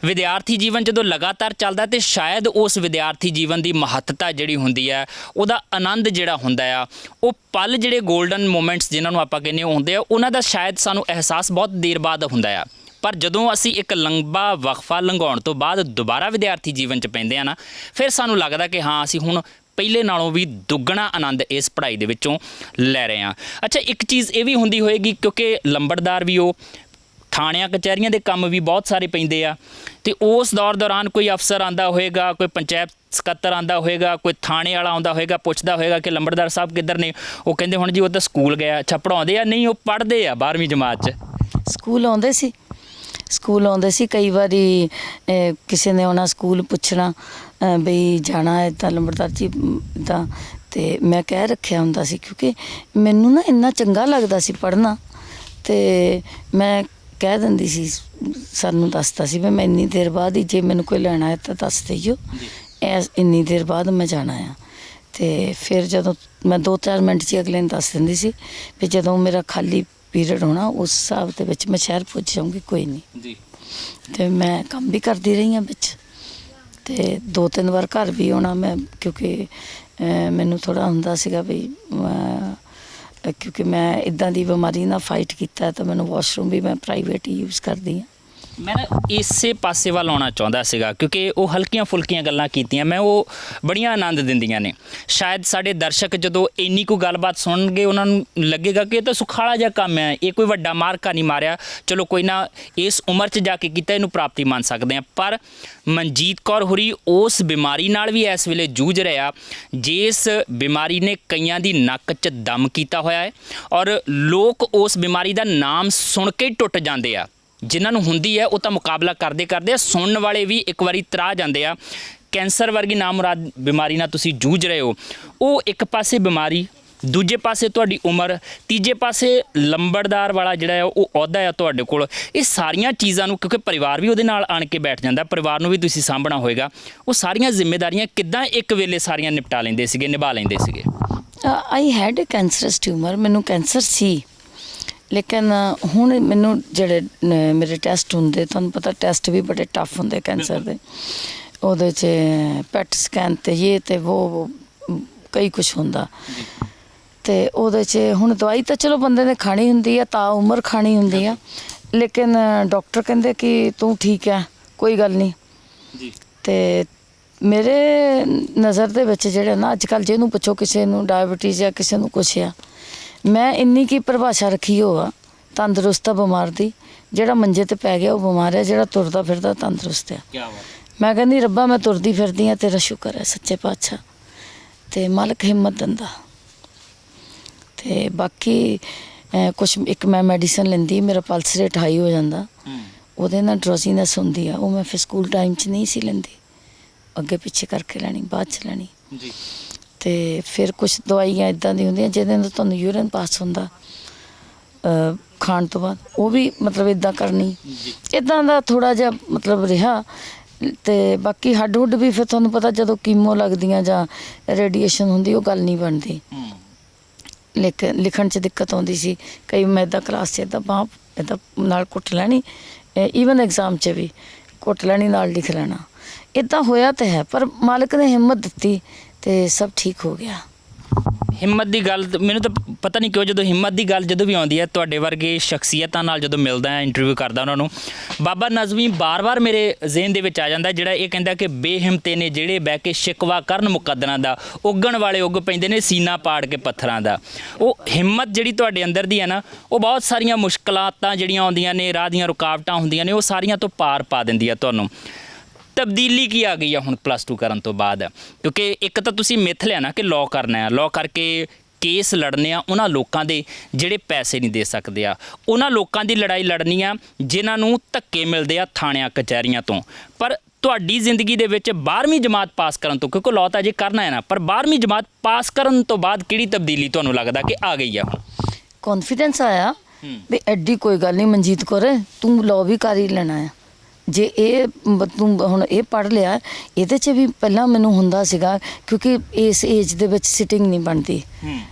ਵਿਦਿਆਰਥੀ ਜੀਵਨ ਜਦੋਂ ਲਗਾਤਾਰ ਚੱਲਦਾ ਤੇ ਸ਼ਾਇਦ ਉਸ ਵਿਦਿਆਰਥੀ ਜੀਵਨ ਦੀ ਮਹੱਤਤਾ ਜਿਹੜੀ ਹੁੰਦੀ ਹੈ, ਉਹਦਾ ਆਨੰਦ ਜਿਹੜਾ ਹੁੰਦਾ ਆ, ਉਹ ਪਲ ਜਿਹੜੇ ਗੋਲਡਨ ਮੂਮੈਂਟਸ ਜਿਨ੍ਹਾਂ ਨੂੰ ਆਪਾਂ ਕਹਿੰਦੇ ਹੁੰਦੇ ਆ, ਉਹਨਾਂ ਦਾ ਸ਼ਾਇਦ ਸਾਨੂੰ ਅਹਿਸਾਸ ਬਹੁਤ ਦੇਰ ਬਾਅਦ ਹੁੰਦਾ ਆ। ਪਰ ਜਦੋਂ ਅਸੀਂ ਇੱਕ ਲੰਬਾ ਵਕਫਾ ਲੰਘਾਉਣ ਤੋਂ ਬਾਅਦ ਦੁਬਾਰਾ ਵਿਦਿਆਰਥੀ ਜੀਵਨ 'ਚ ਪੈਂਦੇ ਆ ਨਾ, ਫਿਰ ਸਾਨੂੰ ਲੱਗਦਾ ਕਿ ਹਾਂ ਅਸੀਂ ਹੁਣ ਪਹਿਲੇ ਨਾਲੋਂ ਵੀ ਦੁੱਗਣਾ ਆਨੰਦ ਇਸ ਪੜ੍ਹਾਈ ਦੇ ਵਿੱਚੋਂ ਲੈ ਰਹੇ ਹਾਂ। ਅੱਛਾ, ਇੱਕ ਚੀਜ਼ ਇਹ ਵੀ ਹੁੰਦੀ ਹੋਏਗੀ, ਕਿਉਂਕਿ ਲੰਬੜਦਾਰ ਵੀ ਉਹ ਥਾਣਿਆਂ ਕਚਹਿਰੀਆਂ ਦੇ ਕੰਮ ਵੀ ਬਹੁਤ ਸਾਰੇ ਪੈਂਦੇ ਆ, ਤੇ ਉਸ ਦੌਰ ਦੌਰਾਨ ਕੋਈ ਅਫਸਰ ਆਂਦਾ ਹੋਏਗਾ, ਕੋਈ ਪੰਚਾਇਤ ਸਕੱਤਰ ਆਂਦਾ ਹੋਏਗਾ, ਕੋਈ ਥਾਣੇ ਵਾਲਾ ਆਉਂਦਾ ਹੋਏਗਾ, ਪੁੱਛਦਾ ਹੋਏਗਾ ਕਿ ਲੰਬੜਦਾਰ ਸਾਹਿਬ ਕਿੱਧਰ ਨੇ? ਉਹ ਕਹਿੰਦੇ ਹੁਣ ਜੀ ਉਹ ਤਾਂ ਸਕੂਲ ਗਿਆ। ਅੱਛਾ, ਪੜ੍ਹਾਉਂਦੇ ਆ? ਨਹੀਂ, ਉਹ ਪੜ੍ਹਦੇ ਆ 12ਵੀਂ ਜਮਾਤ 'ਚ। ਸਕੂਲ ਆਉਂਦੇ ਸੀ ਕਈ ਵਾਰੀ ਕਿਸੇ ਨੇ ਆਉਣਾ ਸਕੂਲ ਪੁੱਛਣਾ ਬਈ ਜਾਣਾ ਹੈ ਤਾਂ ਲੰਬੜਦਾਰ ਜੀ ਤਾਂ, ਤੇ ਮੈਂ ਕਹਿ ਰੱਖਿਆ ਹੁੰਦਾ ਸੀ ਕਿਉਂਕਿ ਮੈਨੂੰ ਨਾ ਇੰਨਾ ਚੰਗਾ ਲੱਗਦਾ ਸੀ ਪੜ੍ਹਨਾ, ਤੇ ਮੈਂ ਕਹਿ ਦਿੰਦੀ ਸੀ, ਸਾਨੂੰ ਦੱਸਦਾ ਸੀ ਵੀ ਮੈਂ ਇੰਨੀ ਦੇਰ ਬਾਅਦ ਹੀ ਜੇ ਮੈਨੂੰ ਕੋਈ ਲੈਣਾ ਹੈ ਤਾਂ ਦੱਸ ਦਈਓ, ਇੰਨੀ ਦੇਰ ਬਾਅਦ ਮੈਂ ਜਾਣਾ ਆ। ਤੇ ਫਿਰ ਜਦੋਂ ਮੈਂ 2-4 ਮਿੰਟ 'ਚ ਅਗਲੇ ਨੂੰ ਦੱਸ ਦਿੰਦੀ ਸੀ ਵੀ ਜਦੋਂ ਮੇਰਾ ਖਾਲੀ ਪੀਰੀਅਡ ਹੋਣਾ ਉਸ ਹਿਸਾਬ ਦੇ ਵਿੱਚ ਮੈਂ ਸ਼ਹਿਰ ਪੁੱਜ ਜਾਊਂਗੀ, ਕੋਈ ਨਹੀਂ ਜੀ। ਤੇ ਮੈਂ ਕੰਮ ਵੀ ਕਰਦੀ ਰਹੀ ਹਾਂ ਵਿੱਚ, ਤੇ 2-3 ਵਾਰ ਘਰ ਵੀ ਆਉਣਾ ਮੈਂ, ਕਿਉਂਕਿ ਮੈਨੂੰ ਥੋੜ੍ਹਾ ਹੁੰਦਾ ਸੀਗਾ ਵੀ ਕਿਉਂਕਿ ਮੈਂ ਇੱਦਾਂ ਦੀ ਬਿਮਾਰੀ ਨਾਲ ਫਾਈਟ ਕੀਤਾ ਤਾਂ ਮੈਨੂੰ ਵਾਸ਼ਰੂਮ ਵੀ ਮੈਂ ਪ੍ਰਾਈਵੇਟ ਹੀ ਯੂਜ਼ ਕਰਦੀ ਹਾਂ। ਮੈਂ ਨਾ ਇਸੇ ਪਾਸੇ ਵੱਲ ਆਉਣਾ ਚਾਹੁੰਦਾ ਸੀਗਾ, ਕਿਉਂਕਿ ਉਹ ਹਲਕੀਆਂ ਫੁਲਕੀਆਂ ਗੱਲਾਂ ਕੀਤੀਆਂ ਮੈਂ, ਉਹ ਬੜੀਆਂ ਆਨੰਦ ਦਿੰਦੀਆਂ ਨੇ। ਸ਼ਾਇਦ ਸਾਡੇ ਦਰਸ਼ਕ ਜਦੋਂ ਇੰਨੀ ਕੁ ਗੱਲਬਾਤ ਸੁਣਨਗੇ ਉਹਨਾਂ ਨੂੰ ਲੱਗੇਗਾ ਕਿ ਇਹ ਤਾਂ ਸੁਖਾਲਾ ਜਿਹਾ ਕੰਮ ਹੈ, ਇਹ ਕੋਈ ਵੱਡਾ ਮਾਰਕਾ ਨਹੀਂ ਮਾਰਿਆ, ਚਲੋ ਕੋਈ ਨਾ, ਇਸ ਉਮਰ 'ਚ ਜਾ ਕੇ ਕੀਤਾ, ਇਹਨੂੰ ਪ੍ਰਾਪਤੀ ਮੰਨ ਸਕਦੇ ਹਾਂ। ਪਰ ਮਨਜੀਤ ਕੌਰ ਹੁਰੀ ਉਸ ਬਿਮਾਰੀ ਨਾਲ ਵੀ ਇਸ ਵੇਲੇ ਜੂਝ ਰਿਹਾ, ਜਿਸ ਬਿਮਾਰੀ ਨੇ ਕਈਆਂ ਦੀ ਨੱਕ 'ਚ ਦਮ ਕੀਤਾ ਹੋਇਆ ਹੈ, ਔਰ ਲੋਕ ਉਸ ਬਿਮਾਰੀ ਦਾ ਨਾਮ ਸੁਣ ਕੇ ਟੁੱਟ ਜਾਂਦੇ ਆ। ਜਿਨ੍ਹਾਂ ਨੂੰ ਹੁੰਦੀ ਹੈ ਉਹ ਤਾਂ ਮੁਕਾਬਲਾ ਕਰਦੇ ਕਰਦੇ ਆ, ਸੁਣਨ ਵਾਲੇ ਵੀ ਇੱਕ ਵਾਰੀ ਤਰਾ ਜਾਂਦੇ ਆ। ਕੈਂਸਰ ਵਰਗੀ ਨਾਮੁਰਾਦ ਬਿਮਾਰੀ ਨਾਲ ਤੁਸੀਂ ਜੂਝ ਰਹੇ ਹੋ, ਉਹ ਇੱਕ ਪਾਸੇ ਬਿਮਾਰੀ, ਦੂਜੇ ਪਾਸੇ ਤੁਹਾਡੀ ਉਮਰ, ਤੀਜੇ ਪਾਸੇ ਲੰਬੜਦਾਰ ਵਾਲਾ ਜਿਹੜਾ ਆ ਉਹ ਅਹੁਦਾ ਆ ਤੁਹਾਡੇ ਕੋਲ। ਇਹ ਸਾਰੀਆਂ ਚੀਜ਼ਾਂ ਨੂੰ, ਕਿਉਂਕਿ ਪਰਿਵਾਰ ਵੀ ਉਹਦੇ ਨਾਲ ਆਣ ਕੇ ਬੈਠ ਜਾਂਦਾ, ਪਰਿਵਾਰ ਨੂੰ ਵੀ ਤੁਸੀਂ ਸਾਂਭਣਾ ਹੋਏਗਾ, ਉਹ ਸਾਰੀਆਂ ਜ਼ਿੰਮੇਵਾਰੀਆਂ ਕਿੱਦਾਂ ਇੱਕ ਵੇਲੇ ਸਾਰੀਆਂ ਨਿਪਟਾ ਲੈਂਦੇ ਸੀਗੇ, ਨਿਭਾ ਲੈਂਦੇ ਸੀਗੇ? I had a cancerous tumour, ਮੈਨੂੰ ਕੈਂਸਰ ਸੀ, ਲੇਕਿਨ ਹੁਣ ਮੈਨੂੰ ਜਿਹੜੇ ਮੇਰੇ ਟੈਸਟ ਹੁੰਦੇ, ਤੁਹਾਨੂੰ ਪਤਾ ਟੈਸਟ ਵੀ ਬੜੇ ਟਫ ਹੁੰਦੇ ਕੈਂਸਰ ਦੇ, ਉਹਦੇ 'ਚ ਪੈਟ ਸਕੈਨ ਤੇ ਇਹ ਤੇ ਉਹ ਕਈ ਕੁਛ ਹੁੰਦਾ, ਤੇ ਉਹਦੇ 'ਚ ਹੁਣ ਦਵਾਈ ਤਾਂ ਚਲੋ ਬੰਦੇ ਨੇ ਖਾਣੀ ਹੁੰਦੀ ਆ, ਤਾਂ ਉਮਰ ਖਾਣੀ ਹੁੰਦੀ ਆ, ਲੇਕਿਨ ਡਾਕਟਰ ਕਹਿੰਦੇ ਕਿ ਤੂੰ ਠੀਕ ਹੈ, ਕੋਈ ਗੱਲ ਨਹੀਂ ਜੀ। ਤੇ ਮੇਰੇ ਨਜ਼ਰ ਦੇ ਵਿੱਚ ਜਿਹੜੇ ਨਾ ਅੱਜ ਕੱਲ੍ਹ ਜਿਹਨੂੰ ਪੁੱਛੋ ਕਿਸੇ ਨੂੰ ਡਾਇਬਟੀਜ਼ ਜਾਂ ਕਿਸੇ ਨੂੰ ਕੁਛ ਆ, ਮੈਂ ਇੰਨੀ ਕੀ ਪਰਿਭਾਸ਼ਾ ਰੱਖੀ ਹੋ ਆ ਤੰਦਰੁਸਤ ਆ ਬਿਮਾਰ ਦੀ, ਜਿਹੜਾ ਮੰਜੇ ਤੇ ਪੈ ਗਿਆ ਉਹ ਬਿਮਾਰ ਹੈ, ਜਿਹੜਾ ਤੁਰਦਾ ਫਿਰਦਾ ਤੰਦਰੁਸਤ ਆ। ਮੈਂ ਕਹਿੰਦੀ ਰੱਬਾ ਮੈਂ ਤੁਰਦੀ ਫਿਰਦੀ ਹਾਂ, ਤੇਰਾ ਸ਼ੁਕਰ ਹੈ ਸੱਚੇ ਪਾਤਸ਼ਾਹ, ਤੇ ਮਾਲਕ ਹਿੰਮਤ ਦਿੰਦਾ। ਤੇ ਬਾਕੀ ਕੁਛ ਇੱਕ ਮੈਂ ਮੈਡੀਸਨ ਲੈਂਦੀ, ਮੇਰਾ ਪਲਸ ਰੇਟ ਹਾਈ ਹੋ ਜਾਂਦਾ, ਉਹਦੇ ਨਾਲ ਡਰੋਜ਼ੀਨੈਸ ਹੁੰਦੀ ਆ, ਉਹ ਮੈਂ ਫਿਰ ਸਕੂਲ ਟਾਈਮ 'ਚ ਨਹੀਂ ਸੀ ਲੈਂਦੀ, ਅੱਗੇ ਪਿੱਛੇ ਕਰਕੇ ਲੈਣੀ, ਬਾਅਦ 'ਚ ਲੈਣੀ ਜੀ। ਤੇ ਫਿਰ ਕੁਛ ਦਵਾਈਆਂ ਇੱਦਾਂ ਦੀ ਹੁੰਦੀਆਂ ਜਿਹਦੇ ਨਾਲ ਤੁਹਾਨੂੰ ਯੂਰਿਨ ਪਾਸ ਹੁੰਦਾ ਖਾਣ ਤੋਂ ਬਾਅਦ, ਉਹ ਵੀ ਮਤਲਬ ਇੱਦਾਂ ਕਰਨੀ, ਇੱਦਾਂ ਦਾ ਥੋੜ੍ਹਾ ਜਿਹਾ ਮਤਲਬ ਰਿਹਾ। ਤੇ ਬਾਕੀ ਹੱਡ ਹੁੱਡ ਵੀ ਫਿਰ ਤੁਹਾਨੂੰ ਪਤਾ ਜਦੋਂ ਕੀਮੋ ਲੱਗਦੀਆਂ ਜਾਂ ਰੇਡੀਏਸ਼ਨ ਹੁੰਦੀ ਉਹ ਗੱਲ ਨਹੀਂ ਬਣਦੀ, ਲਿਖਣ 'ਚ ਦਿੱਕਤ ਆਉਂਦੀ ਸੀ ਕਈ, ਮੈਂ ਇੱਦਾਂ ਕਲਾਸ 'ਚ ਇੱਦਾਂ ਬਾਂਹ ਇੱਦਾਂ ਨਾਲ ਕੁੱਟ ਲੈਣੀ, ਈਵਨ ਐਗਜ਼ਾਮ 'ਚ ਵੀ ਕੁੱਟ ਲੈਣੀ, ਨਾਲ ਲਿਖ ਲੈਣਾ, ਇੱਦਾਂ ਹੋਇਆ ਤਾਂ ਹੈ, ਪਰ ਮਾਲਕ ਨੇ ਹਿੰਮਤ ਦਿੱਤੀ ਤੇ ਸਭ ਠੀਕ ਹੋ ਗਿਆ। ਹਿੰਮਤ ਦੀ ਗੱਲ ਮੈਨੂੰ ਤਾਂ ਪਤਾ ਨਹੀਂ ਕਿਉਂ ਜਦੋਂ ਹਿੰਮਤ ਦੀ ਗੱਲ ਜਦੋਂ ਵੀ ਆਉਂਦੀ ਹੈ, ਤੁਹਾਡੇ ਵਰਗੇ ਸ਼ਖਸੀਅਤਾਂ ਨਾਲ ਜਦੋਂ ਮਿਲਦਾ ਹੈ, ਇੰਟਰਵਿਊ ਕਰਦਾ ਉਹਨਾਂ ਨੂੰ, ਬਾਬਾ ਨਜ਼ਮੀ ਬਾਰ-ਬਾਰ ਮੇਰੇ ਜ਼ਿਹਨ ਦੇ ਵਿੱਚ ਆ ਜਾਂਦਾ, ਜਿਹੜਾ ਇਹ ਕਹਿੰਦਾ ਕਿ ਬੇਹਿੰਮਤੇ ਨੇ ਜਿਹੜੇ ਬਹਿ ਕੇ ਸ਼ਿਕਵਾ ਕਰਨ ਮੁਕੱਦਰਾਂ ਦਾ, ਉੱਗਣ ਵਾਲੇ ਉੱਗ ਪੈਂਦੇ ਨੇ ਸੀਨਾ ਪਾੜ ਕੇ ਪੱਥਰਾਂ ਦਾ। ਉਹ ਹਿੰਮਤ ਜਿਹੜੀ ਤੁਹਾਡੇ ਅੰਦਰ ਦੀ ਹੈ ਨਾ, ਉਹ ਬਹੁਤ ਸਾਰੀਆਂ ਮੁਸ਼ਕਲਾਤਾਂ ਜਿਹੜੀਆਂ ਆਉਂਦੀਆਂ ਨੇ, ਰਾਹ ਦੀਆਂ ਰੁਕਾਵਟਾਂ ਹੁੰਦੀਆਂ ਨੇ, ਉਹ ਸਾਰੀਆਂ ਤੋਂ ਪਾਰ ਪਾ ਦਿੰਦੀ ਆ ਤੁਹਾਨੂੰ। ਤਬਦੀਲੀ ਕੀ ਆ ਗਈ ਆ ਹੁਣ +2 ਕਰਨ ਤੋਂ ਬਾਅਦ? ਕਿਉਂਕਿ ਇੱਕ ਤਾਂ ਤੁਸੀਂ ਮਿੱਥ ਲਿਆ ਨਾ ਕਿ ਲਾਅ ਕਰਨਾ ਹੈ, ਲਾਅ ਕਰਕੇ ਕੇਸ ਲੜਨੇ ਆ ਉਹਨਾਂ ਲੋਕਾਂ ਦੇ ਜਿਹੜੇ ਪੈਸੇ ਨਹੀਂ ਦੇ ਸਕਦੇ ਆ, ਉਹਨਾਂ ਲੋਕਾਂ ਦੀ ਲੜਾਈ ਲੜਨੀ ਆ ਜਿਨ੍ਹਾਂ ਨੂੰ ਧੱਕੇ ਮਿਲਦੇ ਆ ਥਾਣਿਆਂ ਕਚਹਿਰੀਆਂ ਤੋਂ। ਪਰ ਤੁਹਾਡੀ ਜ਼ਿੰਦਗੀ ਦੇ ਵਿੱਚ 12ਵੀਂ ਜਮਾਤ ਪਾਸ ਕਰਨ ਤੋਂ, ਕਿਉਂਕਿ ਲੌ ਤਾਂ ਅਜੇ ਕਰਨਾ ਹੈ ਨਾ, ਪਰ 12ਵੀਂ ਜਮਾਤ ਪਾਸ ਕਰਨ ਤੋਂ ਬਾਅਦ ਕਿਹੜੀ ਤਬਦੀਲੀ ਤੁਹਾਨੂੰ ਲੱਗਦਾ ਕਿ ਆ ਗਈ ਆ ਹੁਣ? ਕੌਨਫੀਡੈਂਸ ਆਇਆ ਵੀ ਐਡੀ ਕੋਈ ਗੱਲ ਨਹੀਂ ਮਨਜੀਤ ਕੌਰ, ਤੂੰ ਲੌ ਵੀ ਕਰ ਹੀ ਲੈਣਾ ਆ। ਜੇ ਇਹ ਤੂੰ ਹੁਣ ਇਹ ਪੜ੍ਹ ਲਿਆ, ਇਹਦੇ 'ਚ ਵੀ ਪਹਿਲਾਂ ਮੈਨੂੰ ਹੁੰਦਾ ਸੀਗਾ ਕਿਉਂਕਿ ਇਸ ਏਜ ਦੇ ਵਿੱਚ ਸਿਟਿੰਗ ਨਹੀਂ ਬਣਦੀ,